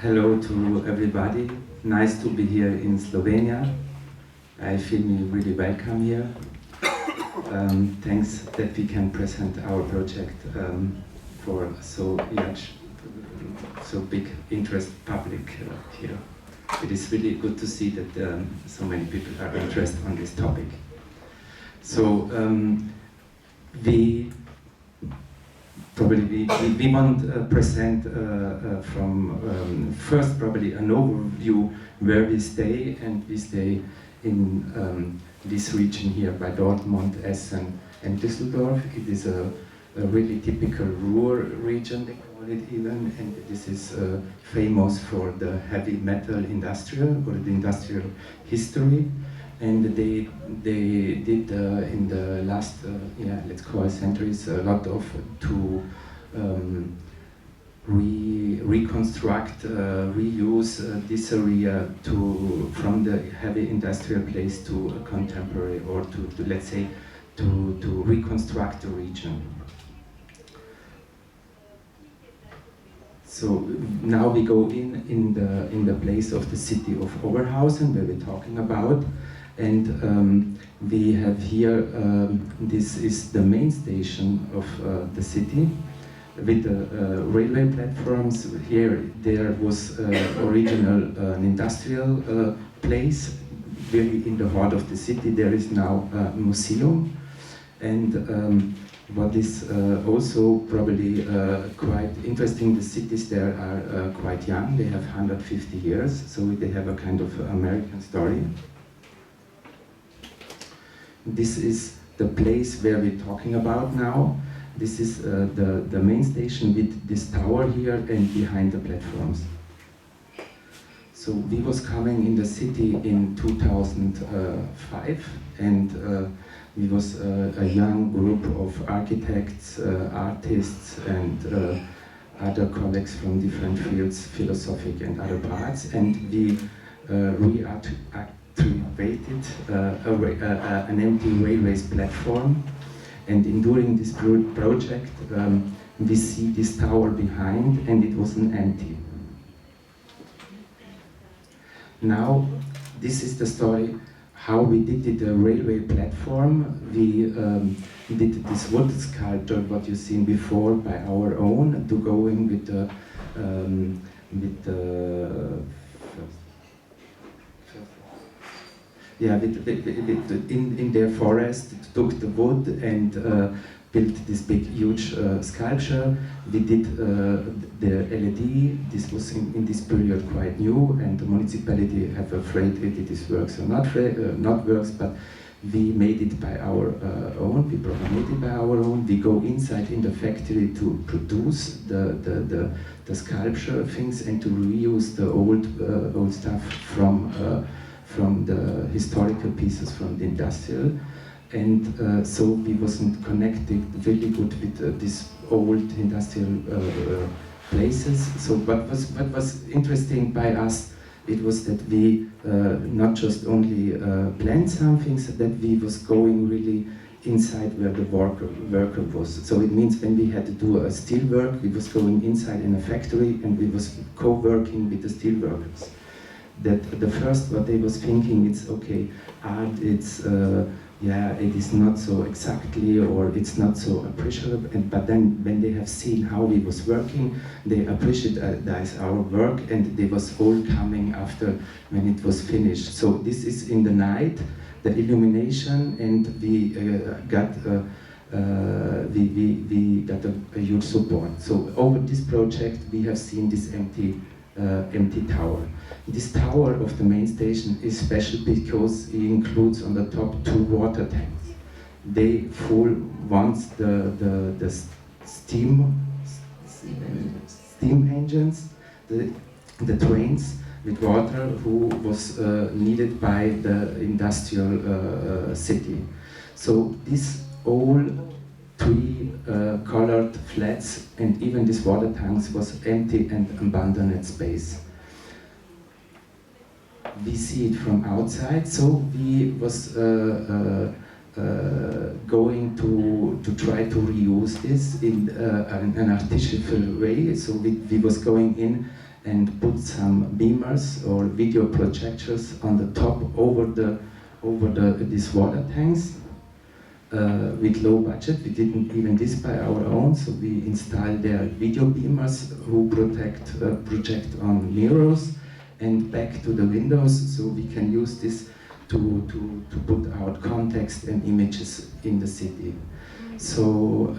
Hello to everybody. Nice to be here in Slovenia. I feel me really welcome here. Thanks that we can present our project for so big interest public here. It is really good to see that so many people are interested on this topic. So we want to present from first probably an overview where we stay, and we stay in this region here by Dortmund, Essen and Düsseldorf. It is a really typical rural region, they call it even, and this is famous for the heavy metal industrial or the industrial history. And they did in the last, let's call centuries, a lot of to reconstruct, reuse this area from the heavy industrial place to a contemporary, or to let's say to reconstruct the region. So now we go in the place of the city of Oberhausen, where we're talking about. And we have here, this is the main station of the city with the railway platforms. Here there was original an industrial place, really in the heart of the city, there is now a museum. And what is also probably quite interesting, the cities there are quite young. They have 150 years, so they have a kind of American story. This is the place where we're talking about now. This is the main station with this tower here and behind the platforms. So we was coming in the city in 2005, and we was a young group of architects, artists, and other colleagues from different fields, philosophic and other parts, and we reactivated an empty railways platform. And during this project, we see this tower behind, and it wasn't empty. Now, this is the story how we did the railway platform. We did this wood sculpture, what you've seen before, by our own, to go in with the in their forest, took the wood and built this big, huge sculpture. We did the LED. This was in this period quite new, and the municipality have afraid if it works or not works. But we made it by our own. We programmed it by our own. We go inside in the factory to produce the sculpture things and to reuse the old stuff from the historical pieces from the industrial. And so we wasn't connected really good with these old industrial places. So what was interesting by us, it was that we not just only planned some things, that we was going really inside where the worker was. So it means when we had to do a steel work, we was going inside in a factory and we was co-working with the steel workers. That the first what they was thinking, it's okay, art, it's it is not so exactly, or it's not so appreciable, but then when they have seen how we was working, they appreciate our work, and they was all coming after when it was finished. So this is in the night, the illumination, and we got a huge support. So over this project we have seen this empty tower. This tower of the main station is special because it includes on the top 2 water tanks. They full once the steam engines, the trains with water who was needed by the industrial city. So this all 3 colored flats and even these water tanks was empty and abandoned space. We see it from outside, so we was going to try to reuse this in an artificial way. So we was going in and put some beamers or video projectors on the top over these water tanks. With low budget, we didn't even this by our own, so we installed their video beamers who project on mirrors and back to the windows, so we can use this to put out context and images in the city. So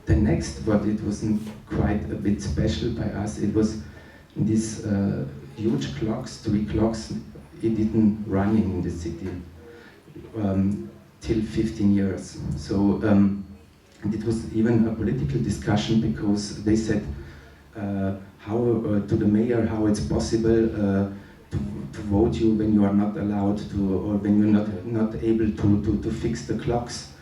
the next, but it wasn't quite a bit special by us, it was these huge clocks, 3 clocks, it didn't running in the city. Till 15 years. So it was even a political discussion, because they said how to the mayor how it's possible to vote you when you are not allowed to, or when you're not able to fix the clocks.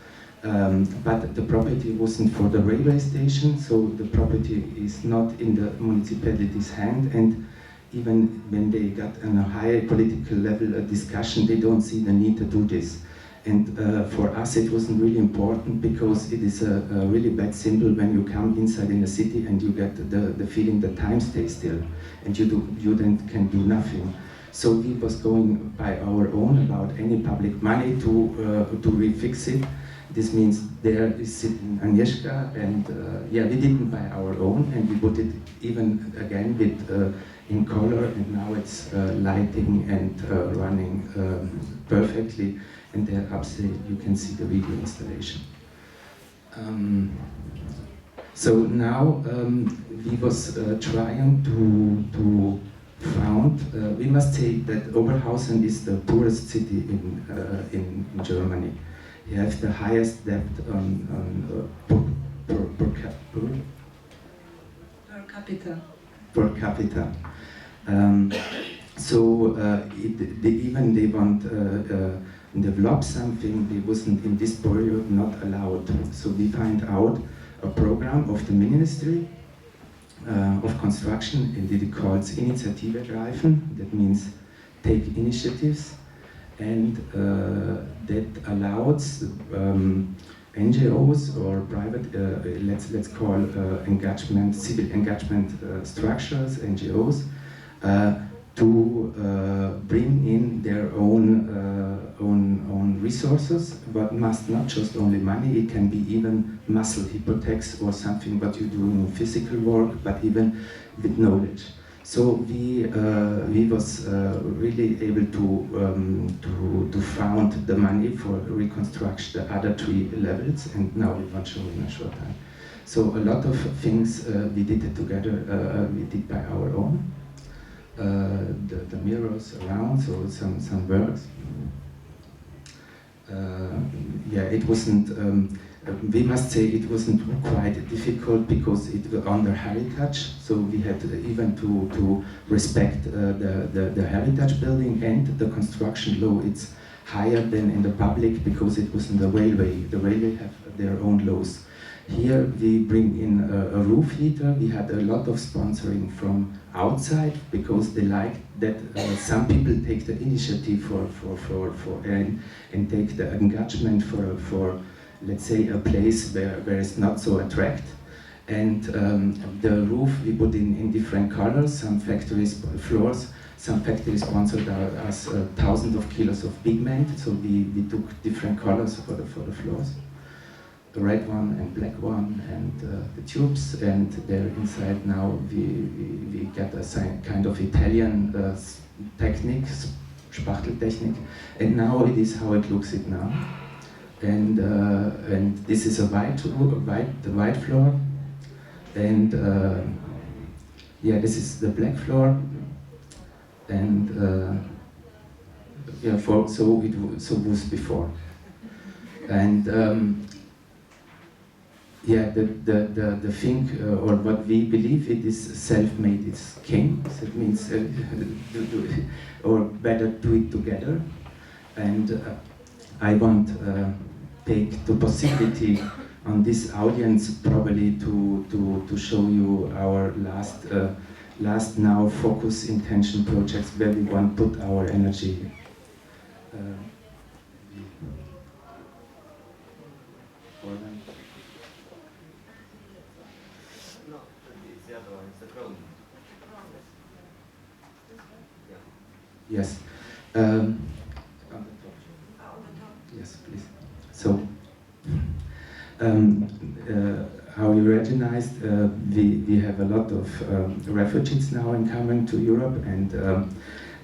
But the property wasn't for the railway station, so the property is not in the municipality's hand, and even when they got on a higher political level a discussion, they don't see the need to do this. And for us it wasn't really important, because it is a really bad symbol when you come inside in a city and you get the feeling that time stays still and you then can do nothing. So we was going by our own about any public money to refix it. This means there is sitting Agnieszka, and we didn't by our own, and we put it even again with in color, and now it's lighting and running perfectly. And there upstairs you can see the video installation. So now we was trying to found. We must say that Oberhausen is the poorest city in Germany. You have the highest debt per capita. So they want develop something, they wasn't in this period not allowed. So we find out a program of the Ministry of Construction, and it calls Initiative ergreifen. That means take initiatives, and that allows NGOs or private, let's call engagement, civil engagement structures, NGOs, to bring in their own resources, but must not just only money. It can be even muscle hypothecs or something what you do in physical work, but even with knowledge. So we was really able to found the money for reconstruction the other 3 levels, and now we want to show in a short time. So a lot of things we did it together. We did by our own. The mirrors around, so some works. Yeah, it wasn't. We must say it wasn't quite difficult because it was under heritage. So we had even to respect the heritage building, and the construction law. It's higher than in the public because it wasn't the railway. The railway have their own laws. Here we bring in a roof heater. We had a lot of sponsoring from outside because they like that some people take the initiative and take the engagement for let's say a place where it's not so attract. And the roof we put in different colors. Some factories floors. Some factories sponsored us thousands of kilos of pigment. So we took different colors for the floors. The red one and black one, and the tubes, and there inside now we get a kind of Italian technique, Spachteltechnik, and now it is how it looks it now. And this is a white floor, and yeah, this is the black floor, and yeah, so it was before, and. Yeah, the thing, or what we believe it is self-made, it's king. So it means, or better do it together. And I want take the possibility on this audience probably to show you our last now focus intention projects where we want to put our energy. Yes. Yes, please. So, how we recognized, we have a lot of refugees now coming to Europe, and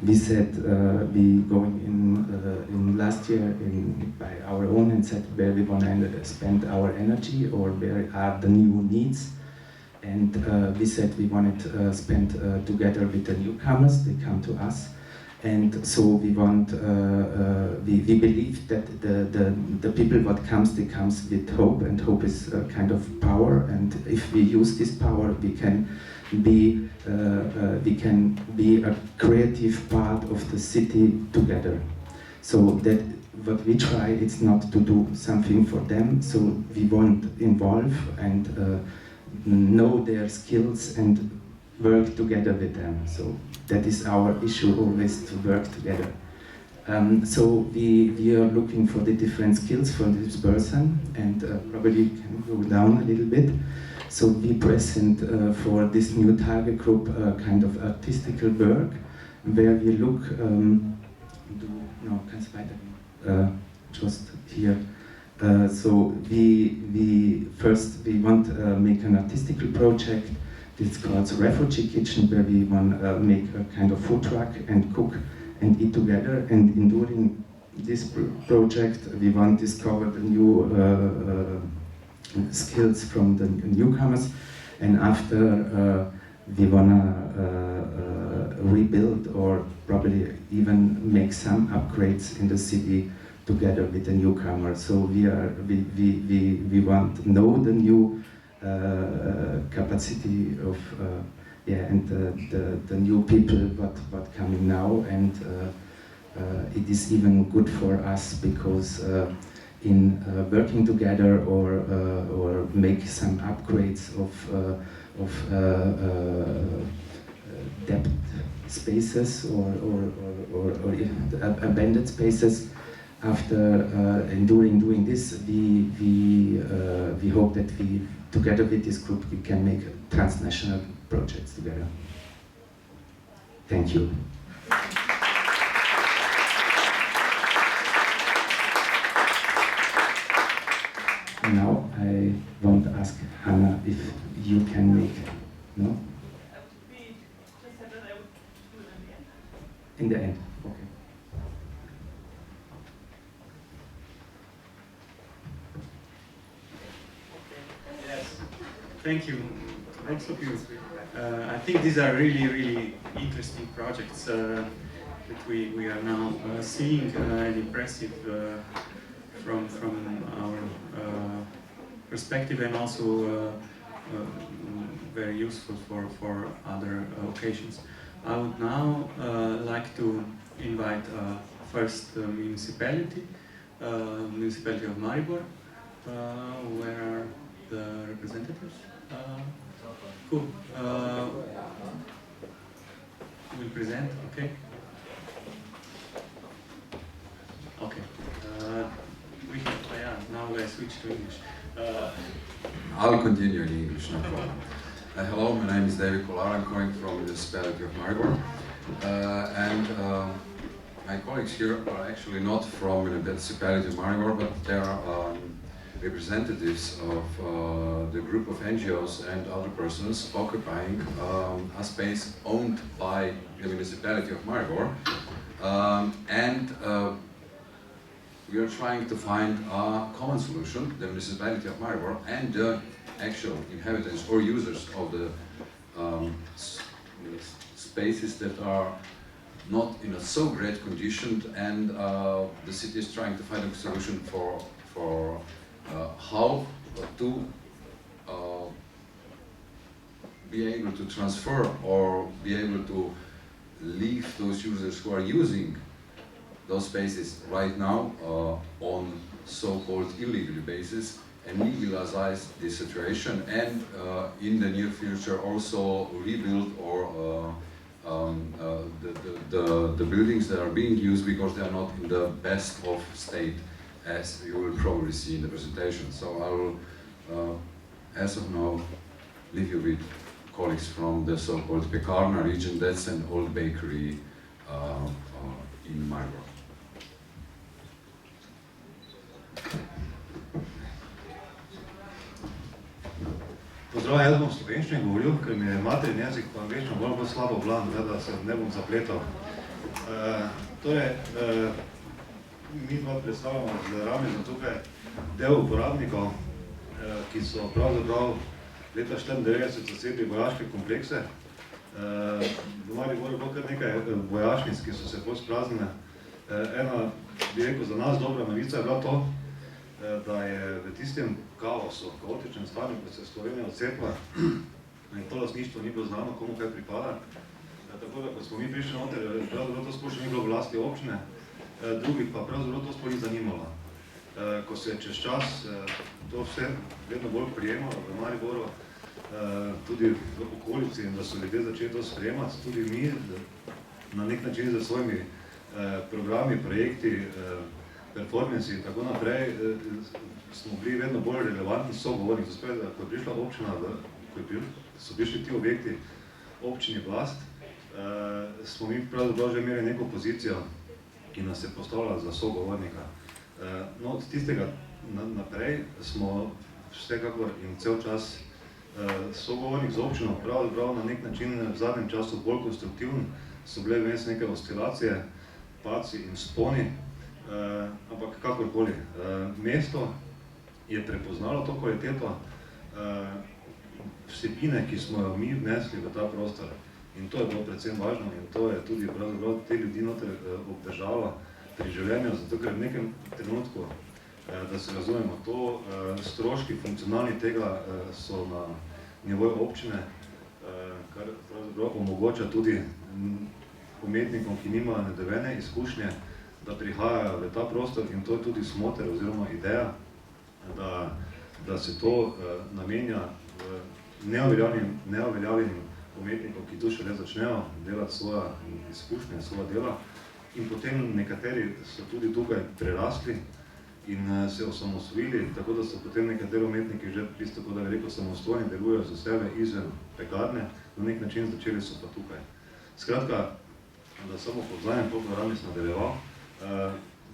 we said we going in last year by our own and said where we want to spend our energy or where are the new needs. And we said we wanted to spend together with the newcomers. They come to us. And so we want, we believe that the people what comes, they comes with hope, and hope is a kind of power. And if we use this power, we can be a creative part of the city together. So that what we try, it's not to do something for them. So we want involve and know their skills and work together with them. So that is our issue, always to work together. So we are looking for the different skills for this person, and probably can go down a little bit. So we present for this new target group kind of artistical work, where we look, just here. So we want to make an artistical project It's called Refugee Kitchen, where we want to make a kind of food truck and cook and eat together. And in doing this project, we want to discover the new skills from the newcomers, and after we want to rebuild or probably even make some upgrades in the city together with the newcomers. So we want to know the new capacity of and the new people what coming now, and it is even good for us because in working together or make some upgrades of depth spaces or abandoned spaces. After and during doing this, we hope that we together with this group we can make transnational projects together. Thank you. Now I want to ask Hannah if you can make, no? We just said that I would do it in the end. In the end, okay. Yes, thank you. Thanks of you. I think these are really interesting projects that we are now seeing and impressive from our perspective, and also very useful for other occasions. I would now like to invite first the municipality of Maribor. Where are the representatives? Who will present? Okay. Okay. We have, now I switch to English. I'll continue in English, no problem. Hello, my name is David Kolar, I'm coming from the municipality of Maribor. My colleagues here are actually not from the municipality of Maribor, but they are representatives of the group of NGOs and other persons occupying a space owned by the municipality of Maribor. We are trying to find a common solution, the municipality of Maribor and the actual inhabitants or users of the spaces that are not in a so great condition, and the city is trying to find a solution for how to be able to transfer or be able to leave those users who are using those spaces right now on so-called illegal basis, and legalize this situation, and in the near future also rebuild or the buildings that are being used, because they are not in the best of state, as you will probably see in the presentation. So I will, as of now, leave you with colleagues from the so-called Pekarna region. That's an old bakery in Maribor. Pozdrav, jaz bom slovenščini govoril, ker mi je materin jezik po angleščini bolj slabo vlan, da se ne bom zapletal. Mi dva predstavljamo z Ramizom tukaj del uporabnikov, ki so pravzaprav leta 1994 zasedli vojaške komplekse. V Mariboru je bilo kar nekaj vojašnic, ki so se pospraznile. Ena, bi rekel, za nas dobra novica je bila to, da je v tistem kaosu, kaotičnem stanju, ko se je Slovenija odcepila, in to lastništvo ni bilo znano, komu kaj pripada. Tako da, ko smo mi prišli noter, pravzaprav to sploh še ni bilo v lasti občine, drugih pa pravzaprav to sploh ni zanimalo. Ko se je čez čas to vse vedno bolj prijemalo v Mariboru, tudi v okolici, in da so ljudje začeli to sprejemati, tudi mi na nek način za svojimi programi, projekti, performansi in tako naprej, smo bili vedno bolj relevantni sogovorniki. Spet, ko je prišla občina, ko so prišli ti objekti občini vlast, smo mi pravzaprav že imeli neko pozicijo, ki nas je postavila za sogovornika. No, od tistega naprej smo vsekakor in cel čas sogovornik z občino, pravzaprav na nek način v zadnjem času bolj konstruktiven, so bile vmes neke oscilacije, paci in sponi, ampak kakorkoli. Mesto je prepoznalo to kvaliteto vsebine, ki smo jo mi vnesli v ta prostor. In to je bilo predvsem važno in to je tudi pravzaprav te ljudi noter obdržalo pri življenju, zato ker v nekem trenutku, da se razumemo, to stroški funkcionalni tega so na nivoju občine, kar pravzaprav omogoča tudi umetnikom, ki nimajo nedevene izkušnje, da prihajajo v ta prostor in to je tudi smoter oziroma ideja, da se to namenja neoveljavljenim umetnikom, ki tu šele začnejo delati svoja izkušnja, svoja dela. In potem nekateri so tudi tukaj prerastli in se osamosvojili, tako da so potem nekateri umetniki že isto, kot da bi rekel, samostojni, delujejo za sebe izven pekarne, na nek način začeli so pa tukaj. Skratka, da samo povzajem, to Ramis nadaljeval,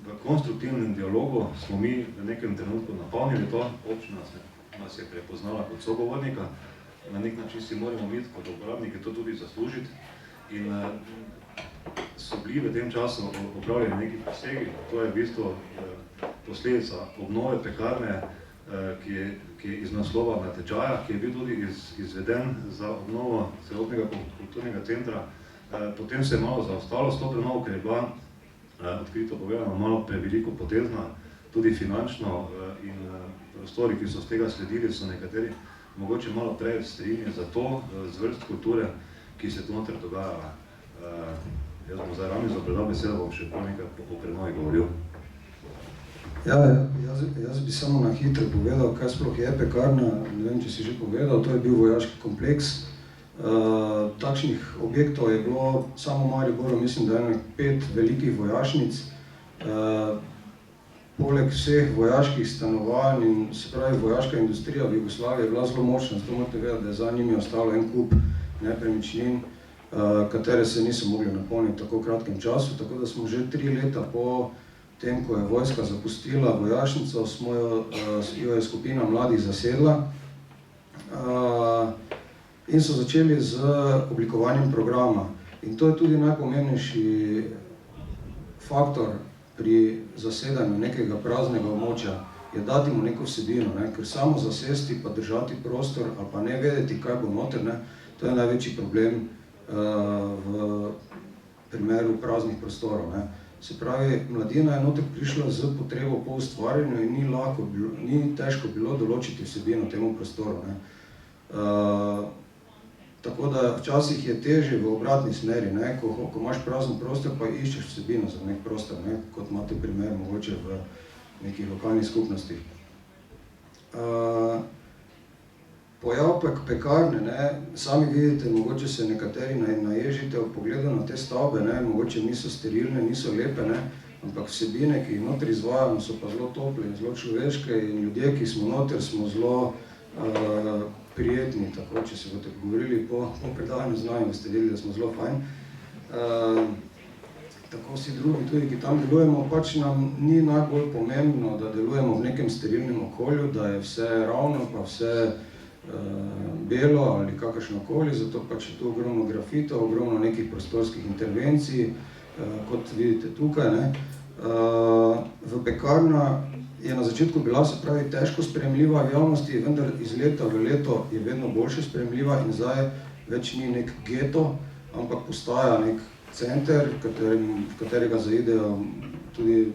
v konstruktivnem dialogu smo mi v nekem trenutku napolnili to, občina nas je prepoznala kot sogovornika, na nek način si moramo biti kot uporabniki to tudi zaslužiti in so bili v tem času opravljeni neki posegi, to je v bistvu posledica obnove pekarne, ki je iz naslova natečaja, ki je bil tudi izveden za obnovo celotnega kulturnega centra. Potem se je malo zaostalo s to prenovo, ker je bila odkrito povedano malo preveliko potezna, tudi finančno in prostori, ki so z tega sledili, so nekateri mogoče malo prej strinje za to zvrst kulture, ki se tu noter dogajala. Jaz bom zdaj Ramizu predal besedo, bom še nekaj o prenovi govoril. Ja, jaz bi samo na hitro povedal, kaj sploh je pekarna, ne vem, če si že povedal, to je bil vojaški kompleks. Takšnih objektov je bilo samo v Mariboru, mislim, da je 5 velikih vojašnic. Poleg vseh vojaških stanovanj in se pravi vojaška industrija v Jugoslaviji je bila zelo močna, zato morate vedeti, da je za njimi ostalo en kup nepremičnin, katere se niso mogli napolniti v tako kratkem času, tako da smo že 3 leta po tem, ko je vojska zapustila vojašnico, jo je skupina mladih zasedla in so začeli z oblikovanjem programa. In to je tudi najpomembnejši faktor pri zasedanju nekega praznega območja, je dati mu neko vsebino, ker samo zasesti pa držati prostor ali pa ne vedeti, kaj bo noter, to je največji problem v primeru praznih prostorov. Se pravi, mladina je noter prišla z potrebo po ustvarjanju in ni težko bilo določiti vsebino temu prostoru. Tako da včasih je težje v obratni smeri, ko imaš prazen prostor, pa iščeš vsebino za nek prostor, kot imate primer mogoče v nekih lokalnih skupnostih. Pojav pekarne, sami vidite, mogoče se nekateri naježite v pogledu na te stavbe, mogoče niso sterilne, niso lepe, ampak vsebine, ki jih noter izvajamo, so pa zelo tople in zelo človeške in ljudje, ki smo noter, smo zelo prijetni, tako, če se boste govorili po predavanju znanju, boste videli, da smo zelo fajn. Tako vsi drugi tudi, ki tam delujemo, pač nam ni najbolj pomembno, da delujemo v nekem sterilnem okolju, da je vse ravno, pa vse belo ali kakršnokoli, zato pač je tu ogromno grafitov, ogromno nekih prostorskih intervencij, kot vidite tukaj. V pekarna je na začetku bila, se pravi, težko sprejemljiva v javnosti, vendar iz leta v leto je vedno boljše sprejemljiva in zdaj več ni nek geto, ampak postaja nek center, v katerega zaidejo tudi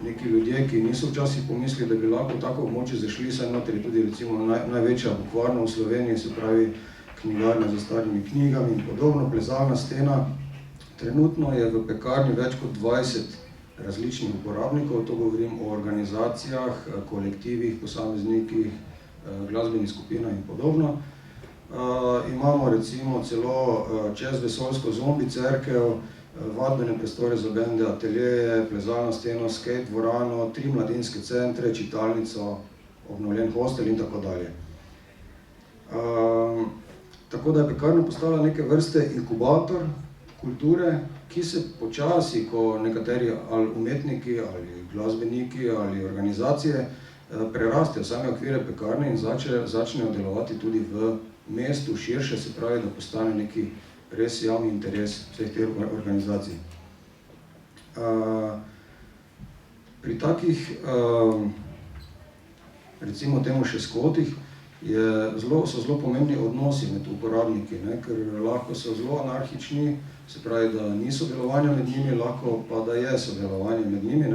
neki ljudje, ki niso včasih pomislili, da bi lahko tako območje zašli, saj noter je tudi recimo največja bukvarna v Sloveniji, se pravi knjigarna za starimi knjigami in podobno, plezalna stena. Trenutno je v pekarni več kot 20 različnih uporabnikov, to govorim o organizacijah, kolektivih, posameznikih, glasbenih skupinah in podobno. Imamo recimo celo čezvesoljsko zombi cerkev, vadbene prostore za bende, ateljeje, plezalno steno, skate dvorano, 3 mladinske centre, čitalnico, obnovljen hostel in tako dalje. Tako da je pekarna postala neke vrste inkubator kulture, ki se počasi, ko nekateri ali umetniki, ali glasbeniki, ali organizacije prerastejo same okvire pekarne in začnejo delovati tudi v mestu širše, se pravi, da postane neki res javni interes vseh teh organizacij. Pri takih, recimo temu še skvotih, so zelo pomembni odnosi med uporabniki, ker lahko so zelo anarhični, se pravi, da ni sodelovanja med njimi, lahko pa da je sodelovanje med njimi.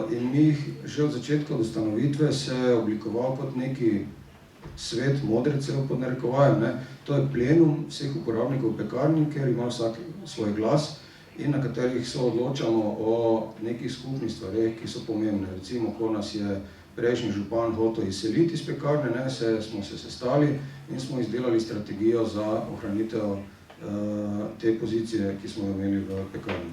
In mi jih že od začetka do ustanovitve se je oblikoval kot neki svet modrecev pod narekovajem. To je plenum vseh uporabnikov pekarni, ker ima vsak svoj glas in na katerih se odločamo o nekih skupnih stvareh, ki so pomembne. Recimo, ko nas je prejšnji župan hotel izseliti iz pekarne, smo se sestali in smo izdelali strategijo za ohranitev te pozicije, ki smo jo imeli v pekarni.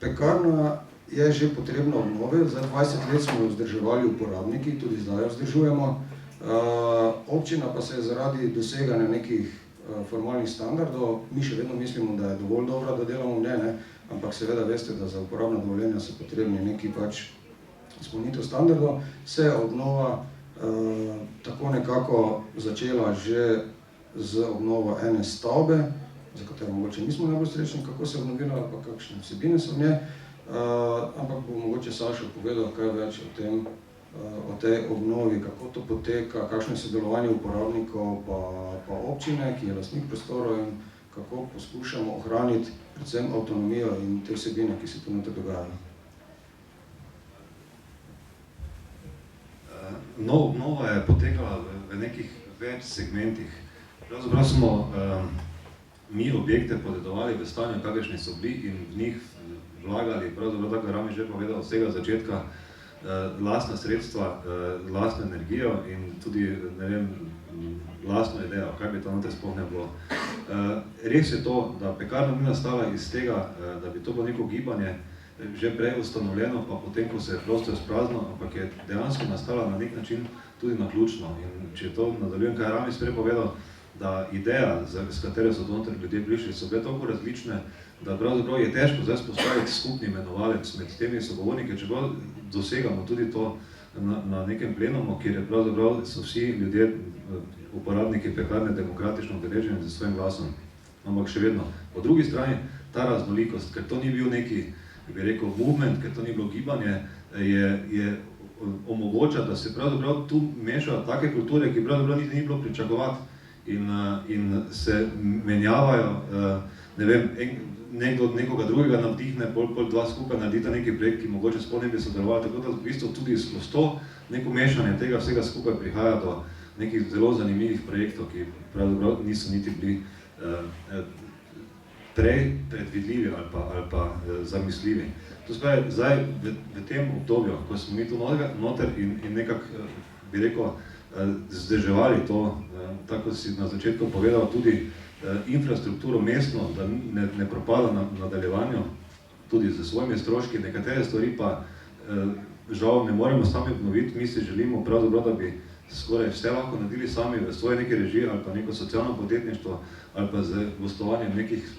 Pekarna je že potrebna obnove, za 20 let smo jo vzdrževali uporabniki, tudi zdaj jo vzdržujemo. Občina pa se je zaradi doseganja nekih formalnih standardov, mi še vedno mislimo, da je dovolj dobra, da delamo v njej, ampak seveda veste, da za uporabna dovoljenja so potrebni neki izpolnitev standardov, se je obnova tako nekako začela že z obnovo ene stavbe, za katero mogoče nismo najbolj srečni, kako se je obnovila, pa kakšne vsebine so v njej, ampak bo mogoče Sašo povedal kaj več o tem, o tej obnovi, kako to poteka, kakšno je sodelovanje uporabnikov pa občine, ki je lastnik prostorov in kako poskušamo ohraniti predvsem avtonomijo in te vsebine, ki se tu noter dogajajo. Obnova je potekala v nekih več segmentih. Pravzaprav smo mi objekte podedovali v stanju, kakršni so bili in v njih vlagali, pravzaprav tako Rami že povedal, od vsega začetka lastna sredstva, lastno energijo in tudi, ne vem, lastno idejo, kaj bi to noter sploh ne bilo. Res je to, da pekarna ni nastala iz tega, da bi to bilo neko gibanje, že prej ustanovljeno, pa potem, ko se je prostor sprazno, ampak je dejansko nastala na nek način tudi naključno. In če to nadaljujem, kaj je Rami prej povedal, da ideja, s katero so noter ljudje prišli, so bile toliko različne, da pravzaprav je težko zdaj spostaviti skupni imenovalec med temi sogovorniki, čeprav dosegamo tudi to na nekem plenumu, kjer je pravzaprav so vsi ljudje, uporabniki pekarne, demokratično udeleženi z svojim glasom. Ampak še vedno. Po drugi strani, ta raznolikost, ker to ni bil neki, bi rekel, movement, ker to ni bilo gibanje, je omogoča, da se pravzaprav tu mešajo take kulture, ki pravzaprav ni bilo pričakovati in se menjavajo, ne vem, nekoga drugega navdihne, pol dva skupaj naredita neki projekt, ki mogoče sploh ne bi sodelovali, tako da v bistvu tudi skozi to neko mešanje tega vsega skupaj prihaja do nekih zelo zanimivih projektov, ki pravzaprav niso niti bili prej predvidljivi ali pa zamisljivi. To spravi, zdaj v tem obdobju, ko smo mi tu noter in nekako, bi rekel, vzdrževali to, tako si na začetku povedal, tudi infrastrukturo mestno, da ne propada na nadaljevanju, tudi z svojimi stroški, nekatere stvari pa žal ne moremo sami obnoviti, mi si želimo pravzaprav, da bi skoraj vse lahko naredili sami v svoje neke režije ali pa neko socialno podjetništvo ali pa z gostovanjem nekih,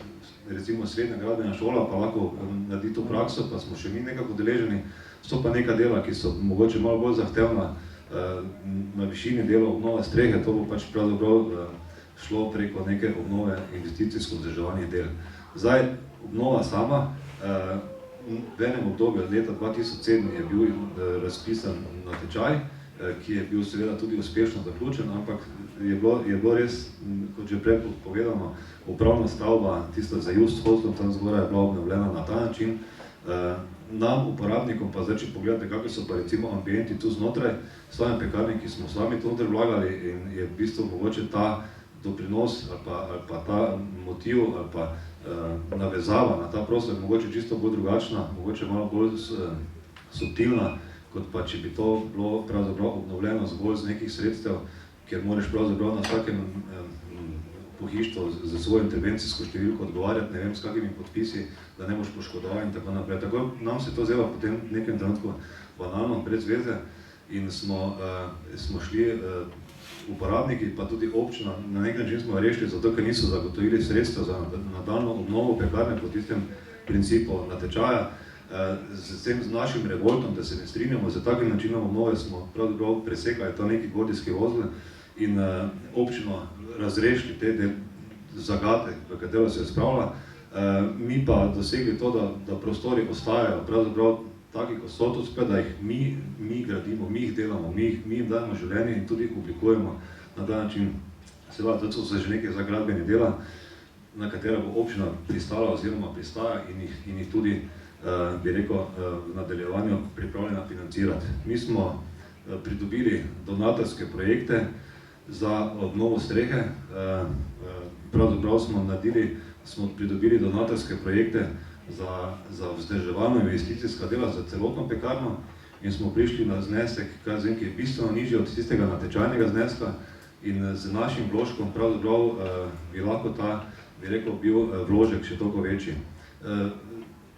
recimo srednja gradbena šola, pa lahko naredi to prakso, pa smo še mi nekako udeleženi, so pa neka dela, ki so mogoče malo bolj zahtevna, na višini dela obnove strehe, to bo pač pravzaprav šlo preko neke obnove investicijsko vzdrževanje del. Zdaj, obnova sama, v enem obdobju leta 2007 je bil razpisan natečaj, ki je bil seveda tudi uspešno zaključen, ampak je bilo res, kot že prej povedano, upravna stavba, tista za Just Hostel, tam zgoraj je bila obnovljena na ta način. Nam, uporabnikom, pa zdaj, če pogledate, kakve so pa recimo ambienti tu znotraj, sami pekarni, ki smo sami to noter vlagali in je v bistvu mogoče ta doprinos ali pa ta motiv ali pa navezava na ta prostor mogoče čisto bolj drugačna, mogoče malo bolj subtilna, kot pa če bi to bilo pravzaprav obnovljeno zgolj z nekih sredstev, kjer moraš pravzaprav na vsakem pohištvo za svojo intervencijsko številko odgovarjati, ne vem, s kakimi podpisi, da ne boš poškodoval in tako naprej. Tako nam se to zdelo potem v nekem trenutku banalno brez veze in smo šli uporabniki, pa tudi občina, na nek način smo rešili, zato ker niso zagotovili sredstva za nadaljno obnovo pekarne po tistem principu natečaja. z našim revoltom, da se ne strinjamo z takim načinom obnove, smo pravzaprav presekali to neki gordijski vozel in občino razrešili te zagate, v katero se je spravila. Mi pa dosegli to, da prostori ostajajo pravzaprav taki, kot so to spet, da jih mi gradimo, mi jih delamo, mi jim dajemo življenje in tudi oblikujemo na ta način. Seveda, to so že neke zagradbene dela, na katera bo občina pristala oziroma pristaja in jih tudi, bi rekel, v nadaljevanju pripravljena financirati. Mi smo pridobili donatorske projekte za obnovo strehe, pravzaprav smo pridobili donatorske projekte za vzdrževalno investicijska dela za celotno pekarno in smo prišli na znesek, ki je bistveno nižji od tistega natečajnega zneska in z našim vložkom pravzaprav bi lahko ta, bi rekel, bil vložek še toliko večji.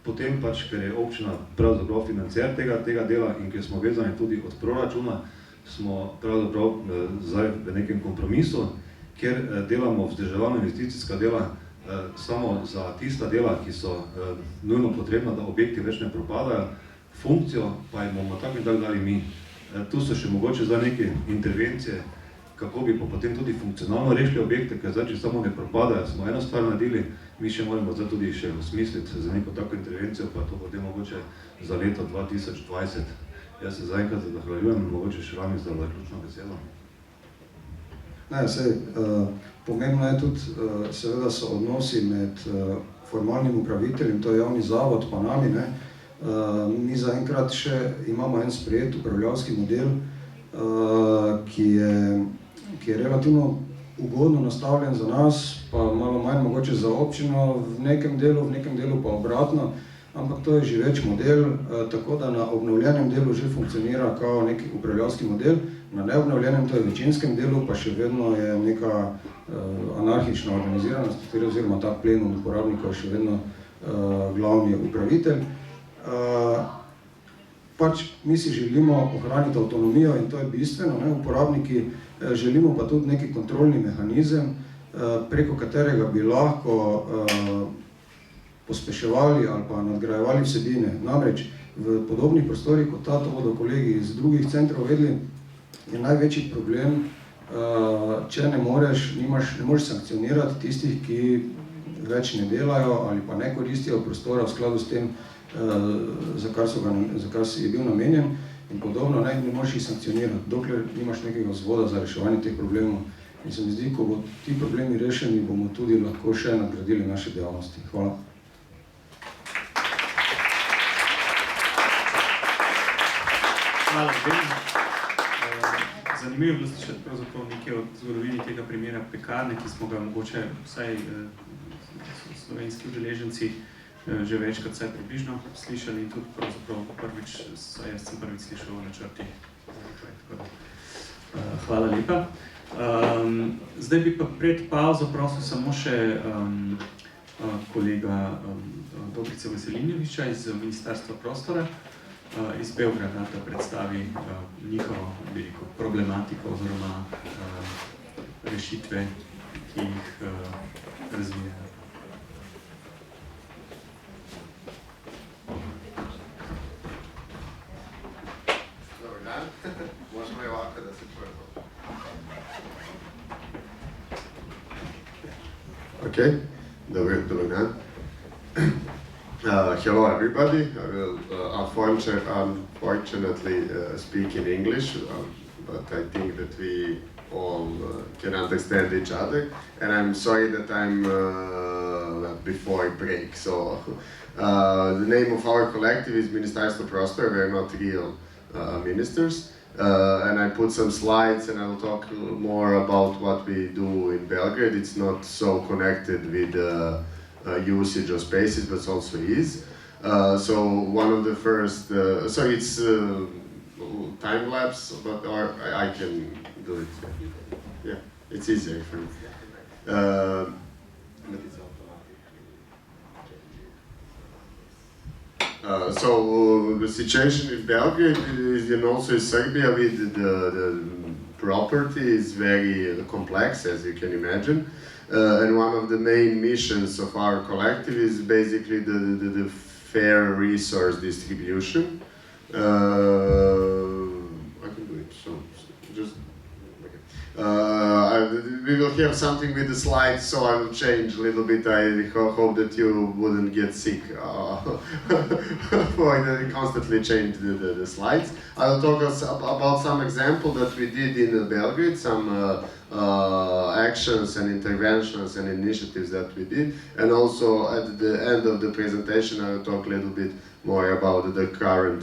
Potem pač, ker je občina pravzaprav financer tega dela in ker smo vezani tudi od proračuna, smo pravzaprav zdaj v nekem kompromisu, kjer delamo vzdrževalno investicijska dela samo za tista dela, ki so nujno potrebna, da objekti več ne propadajo, funkcijo pa jim bomo tako in tako dali mi. Tu so še mogoče zdaj neke intervencije, kako bi pa potem tudi funkcionalno rešili objekte, ker zdaj, če samo ne propadajo, smo eno stvar naredili, mi še moramo zdaj tudi še osmisliti za neko tako intervencijo, pa to potem mogoče za leto 2020. Jaz se zaenkrat zahvaljujem, mogoče še vam za zaključno besedo. Ne, sej, pomembno je tudi, seveda so odnosi med formalnim upraviteljem, to je javni zavod, pa nami, ne. Mi zaenkrat še imamo en sprejet upravljavski model, ki je relativno ugodno nastavljen za nas, pa malo manj mogoče za občino v nekem delu pa obratno, ampak to je že več model, tako da na obnovljenem delu že funkcionira kao neki upravljavski model, na neobnovljenem, to je večinskem delu, pa še vedno je neka anarhična organiziranost, oziroma ta plenum uporabnikov je še vedno glavni upravitelj. Pač mi si želimo ohraniti avtonomijo in to je bistveno, ne, uporabniki, želimo pa tudi neki kontrolni mehanizem, preko katerega bi lahko pospeševali ali pa nadgrajevali vsebine. Namreč v podobnih prostorih, kot ta, to bodo kolegi iz drugih centrov vedeli, je največji problem, če ne moreš sankcionirati tistih, ki več ne delajo ali pa ne koristijo prostora v skladu s tem, za kar je bil namenjen in podobno, ne moreš jih sankcionirati, dokler nimaš nekega vzvoda za reševanje teh problemov. In se mi zdi, ko bo ti problemi rešeni, bomo tudi lahko še nadgradili naše dejavnosti. Hvala. Hvala lepa. Zanimivo je bilo slišati pravzaprav nekaj od zgodovini tega primera pekarne, ki smo ga mogoče vsaj slovenski udeleženci že večkrat vsaj približno slišali in tudi pravzaprav prvič, saj jaz sem prvič slišal o načrtih. Hvala lepa. Zdaj bi pa pred pauzo prosil samo še kolega Dobrice Veselinjeviča iz Ministarstva prostora iz Beograda, da predstavi njihovo problematiko oziroma rešitve, ki jih razvijajo. Okay, dobar dan. Hello everybody. I will unfortunately speak in English, but I think that we all can understand each other. And I'm sorry that I'm before break. So the name of our collective is Ministarstvo prostora. We're not real ministers. And I put some slides and I'll talk more about what we do in Belgrade. It's not so connected with usage of spaces, but also is. So one of the first, so it's time lapse, but or I can do it. Yeah, it's easier for me. So the situation in Belgrade is, and also in Serbia, with the property is very complex, as you can imagine. And one of the main missions of our collective is basically the fair resource distribution. I can do it, so just, we will have something with the slides, so I will change a little bit. I hope that you wouldn't get sick for constantly change the slides. I will talk about some example that we did in Belgrade, some actions and interventions and initiatives that we did, and also at the end of the presentation I will talk a little bit more about the current,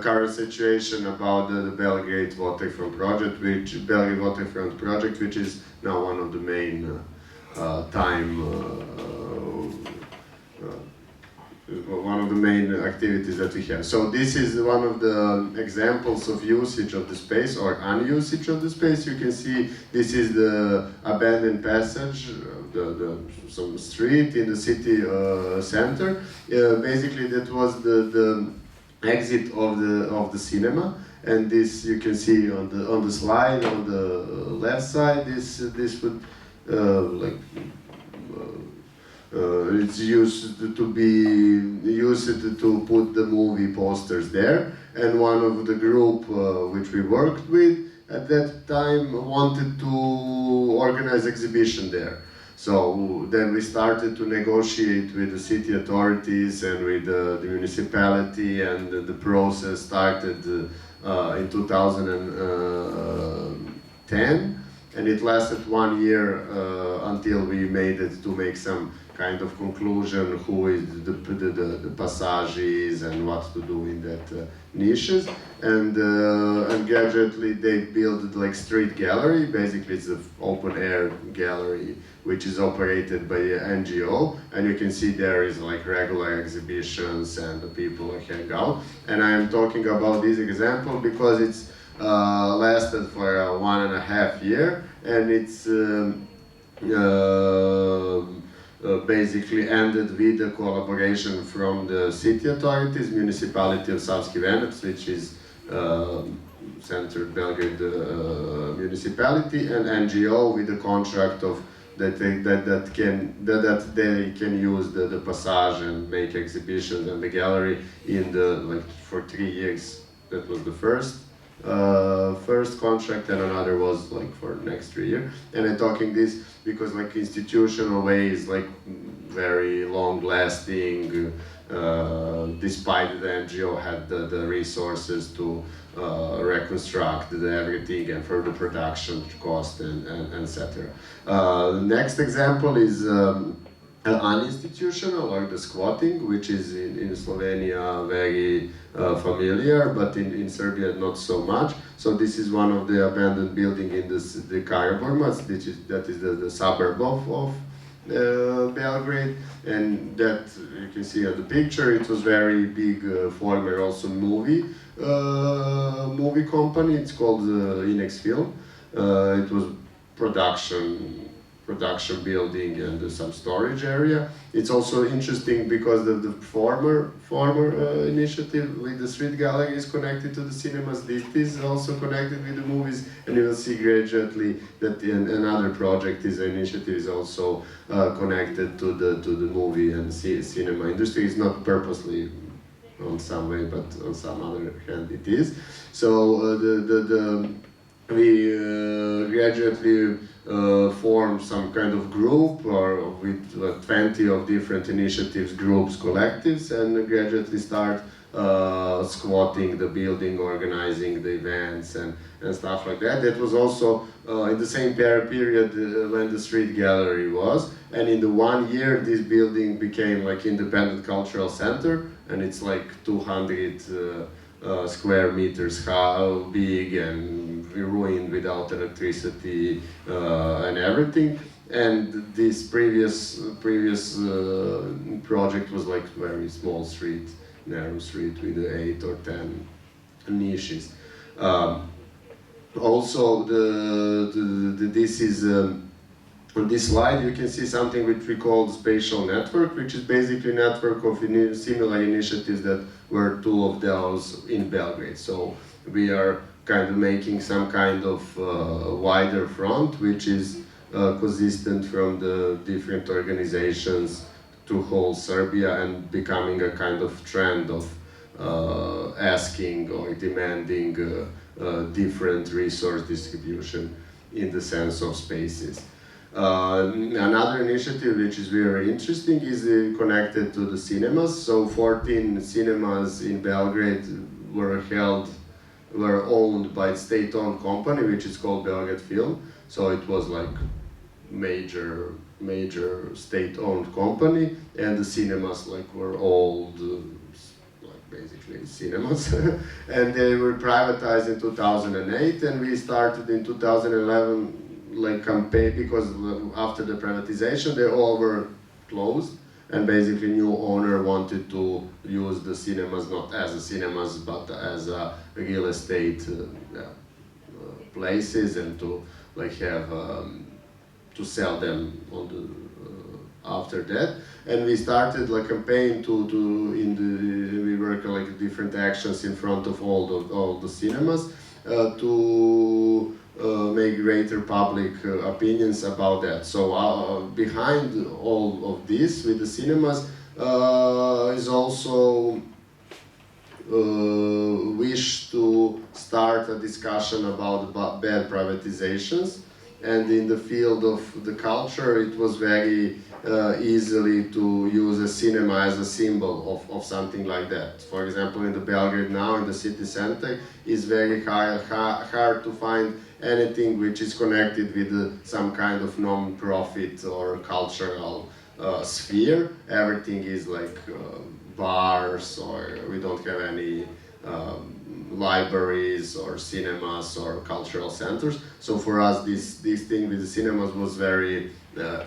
current situation about the Belgrade Waterfront project, which is now one of the main one of the main activities that we have. So this is one of the examples of usage of the space or unusage of the space. You can see this is the abandoned passage, some street in the city center. Basically, that was the exit of the cinema, and this you can see on the slide on the left side. This would it's used to put the movie posters there, and one of the group which we worked with at that time wanted to organize exhibition there. So then we started to negotiate with the city authorities and with the municipality, and the process started in 2010, and it lasted 1 year until we made it to make some kind of conclusion who is the passages and what to do in that niches, and gradually they built like street gallery. Basically, it's an open air gallery which is operated by the NGO, and you can see there is like regular exhibitions and the people hang out. And I am talking about this example because it's lasted for 1.5 years, and it's basically ended with a collaboration from the city authorities, municipality of Savski Venac, which is centered Belgrade municipality, and NGO with a contract of that they can use the passage and make exhibitions and the gallery in for 3 years. That was the first contract, and another was like for next 3 years. And I'm talking this because like institutional way is like very long lasting, despite the NGO had the resources to reconstruct everything and for the production cost and etc. The next example is uninstitutional, or the squatting, which is in Slovenia very familiar, but in Serbia not so much. So this is one of the abandoned building in the Karaburmac, that is the suburb of Belgrade, and that you can see on the picture. It was very big former also movie company. It's called Inex Film. It was production building and some storage area. It's also interesting because the former initiative with the street gallery is connected to the cinemas. This is also connected with the movies, and you will see gradually that another project initiative is also connected to the movie and cinema industry. It's not purposely on some way, but on some other hand it is. So we gradually form some kind of group, or with 20 of different initiatives, groups, collectives, and gradually start squatting the building, organizing the events and stuff like that. That was also in the same period when the street gallery was, and in the 1 year this building became like independent cultural center, and it's like 200 square meters big and ruined without electricity and everything. And this previous project was like very small street, narrow street with 8 or 10 niches. Also, this is on this slide you can see something which we call the spatial network, which is basically a network of similar initiatives that were 2 of those in Belgrade. So we are kind of making some kind of wider front, which is consistent from the different organizations to whole Serbia and becoming a kind of trend of asking or demanding different resource distribution in the sense of spaces. Another initiative which is very interesting is connected to the cinemas. So 14 cinemas in Belgrade were owned by a state-owned company which is called Belgrade Film. So it was like major state-owned company, and the cinemas like were old, like basically cinemas, and they were privatized in 2008, and we started in 2011 like campaign, because after the privatization they all were closed, and basically new owner wanted to use the cinemas not as a cinemas but as a real estate places, and to like have to sell them on the after that. And we started like campaign we work like different actions in front of all the cinemas to make greater public opinions about that. So behind all of this with the cinemas is also wish to start a discussion about bad privatizations. And in the field of the culture, it was very easily to use a cinema as a symbol of something like that. For example, in the Belgrade now, in the city center, it's very hard to find anything which is connected with some kind of non-profit or cultural sphere. Everything is like bars, or we don't have any libraries or cinemas or cultural centers. So for us, this thing with the cinemas was very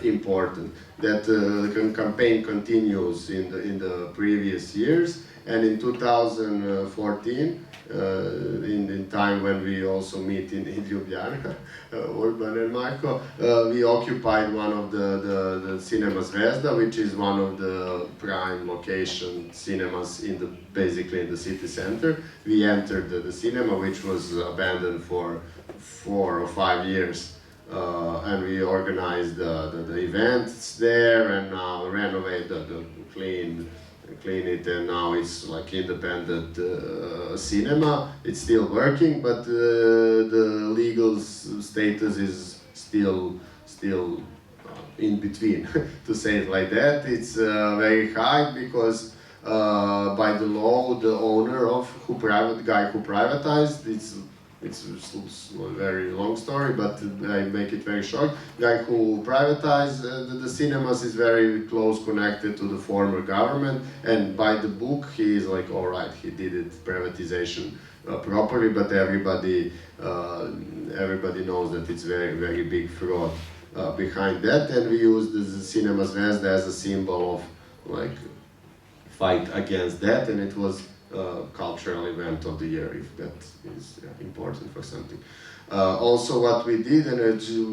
important. That campaign continues in the previous years, and in 2014, in time when we also meet in Ljubljana, Urban and Marko, we occupied one of the cinemas Zvezda, which is one of the prime location cinemas basically in the city center. We entered the cinema, which was abandoned for 4 or 5 years, and we organized the events there, and now renovate clean it, and now it's like independent cinema. It's still working, but the legal status is still in between, to say it like that. It's very high because by the law, the owner guy who privatized, it's a very long story, but I make it very short. Guy who privatized the cinemas is very close connected to the former government, and by the book he is like, all right, he did it privatization properly, but everybody knows that it's very big fraud behind that, and we use the Cinema Zvezda as a symbol of like fight against that, and it was cultural event of the year, if that is important for something. Also what we did, and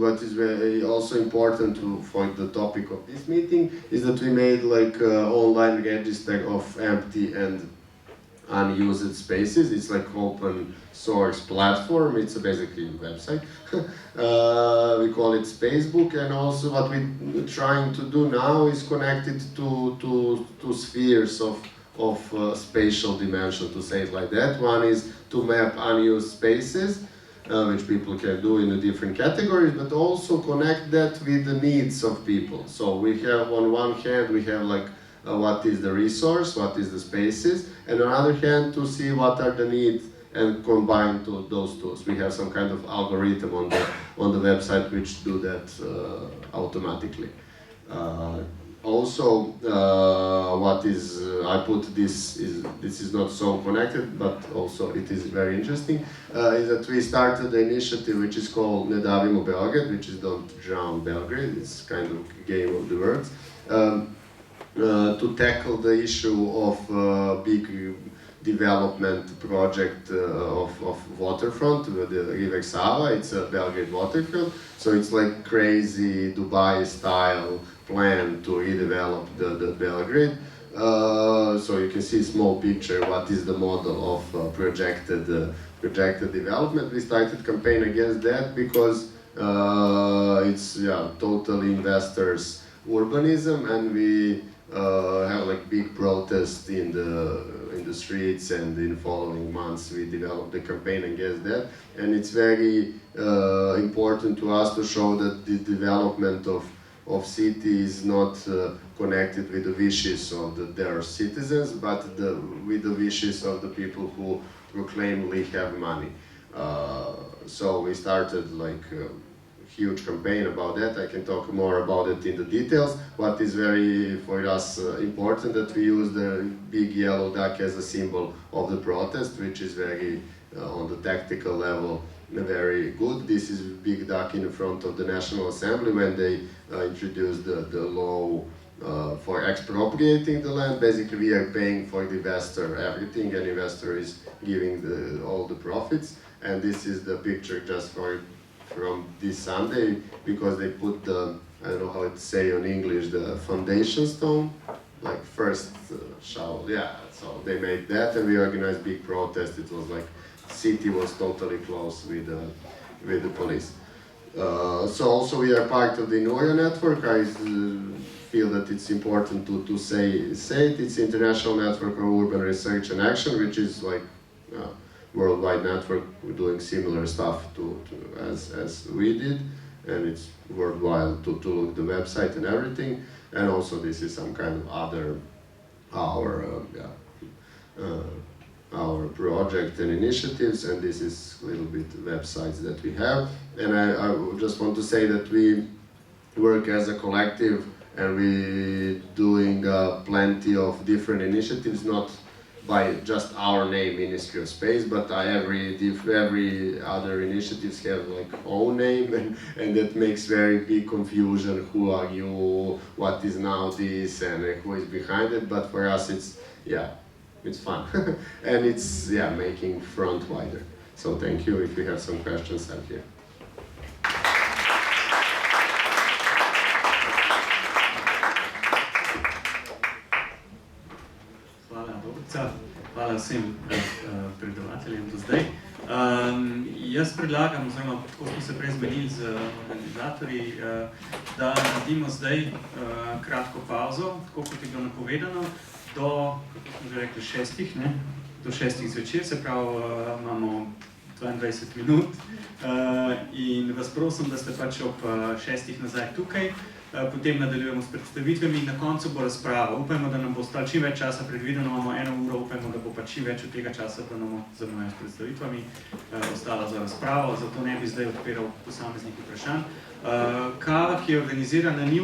what is very also important for the topic of this meeting, is that we made like online register of empty and unused spaces. It's like open source platform, it's basically a website. We call it Spacebook, and also what we're trying to do now is connected to spheres of spatial dimension, to say it like that. One is to map unused spaces, which people can do in the different categories, but also connect that with the needs of people. So we have, on one hand, we have like what is the resource, what is the spaces, and on the other hand, to see what are the needs and combine those tools. We have some kind of algorithm on the website which do that automatically. Also, what is I put this is not so connected, but also it is very interesting. Is that we started the initiative which is called Ne davimo Belgrade, which is Don't Drown Belgrade. It's kind of a game of the words, to tackle the issue of big development project of waterfront with the River Sava. It's a Belgrade waterfront, so it's like crazy Dubai style plan to redevelop the Belgrade. So you can see a small picture what is the model of projected development. We started campaign against that because it's totally investors urbanism, and we have like big protests in the streets, and in following months we developed the campaign against that. And it's very important to us to show that the development of city is not connected with the wishes of their citizens, but with the wishes of the people who proclaimly have money. So we started like a huge campaign about that. I can talk more about it in the details. What is very for us important that we use the big yellow duck as a symbol of the protest, which is very on the tactical level very good. This is big duck in front of the National Assembly when they introduced the law for expropriating the land. Basically, we are paying for the investor everything, and investor is giving all the profits. And this is the picture just from this Sunday, because they put the, I don't know how to say in English, the foundation stone, like first shovel, yeah. So they made that, and we organized big protest. It was like city was totally closed with the police. So also we are part of the Noria network. I feel that it's important to say it. It's International Network of Urban Research and Action, which is like worldwide network doing similar stuff as we did, and it's worthwhile to look the website and everything. And also this is some kind of other our project and initiatives, and this is a little bit websites that we have. And I just want to say that we work as a collective, and we doing plenty of different initiatives, not by just our name, Ministry of Space, but every other initiatives have like own name, and that makes very big confusion. Who are you? What is now this? And who is behind it? But for us, it's fun, and it's making front wider. So thank you. If you have some questions, I'm here. Hvala vsem predavateljem do zdaj. Jaz predlagam, oziroma tako smo se prej zmenili z organizatorji, da naredimo zdaj kratko pauzo, tako kot je bilo napovedano, do, kako smo že rekli, 6, ne? Do 6 zvečer, se pravi, imamo 22 minut in vas prosim, da ste pač ob 6 nazaj tukaj. Potem nadaljujemo s predstavitvami in na koncu bo razprava. Upajmo, da nam bo ostalo čim več časa, predvideno imamo 1 uro, upajmo, da bo pa čim več od tega časa, da nam zamujajo s predstavitvami, ostala za razpravo, zato ne bi zdaj odpiral posameznih vprašanj. Kava, ki je organizirana, ni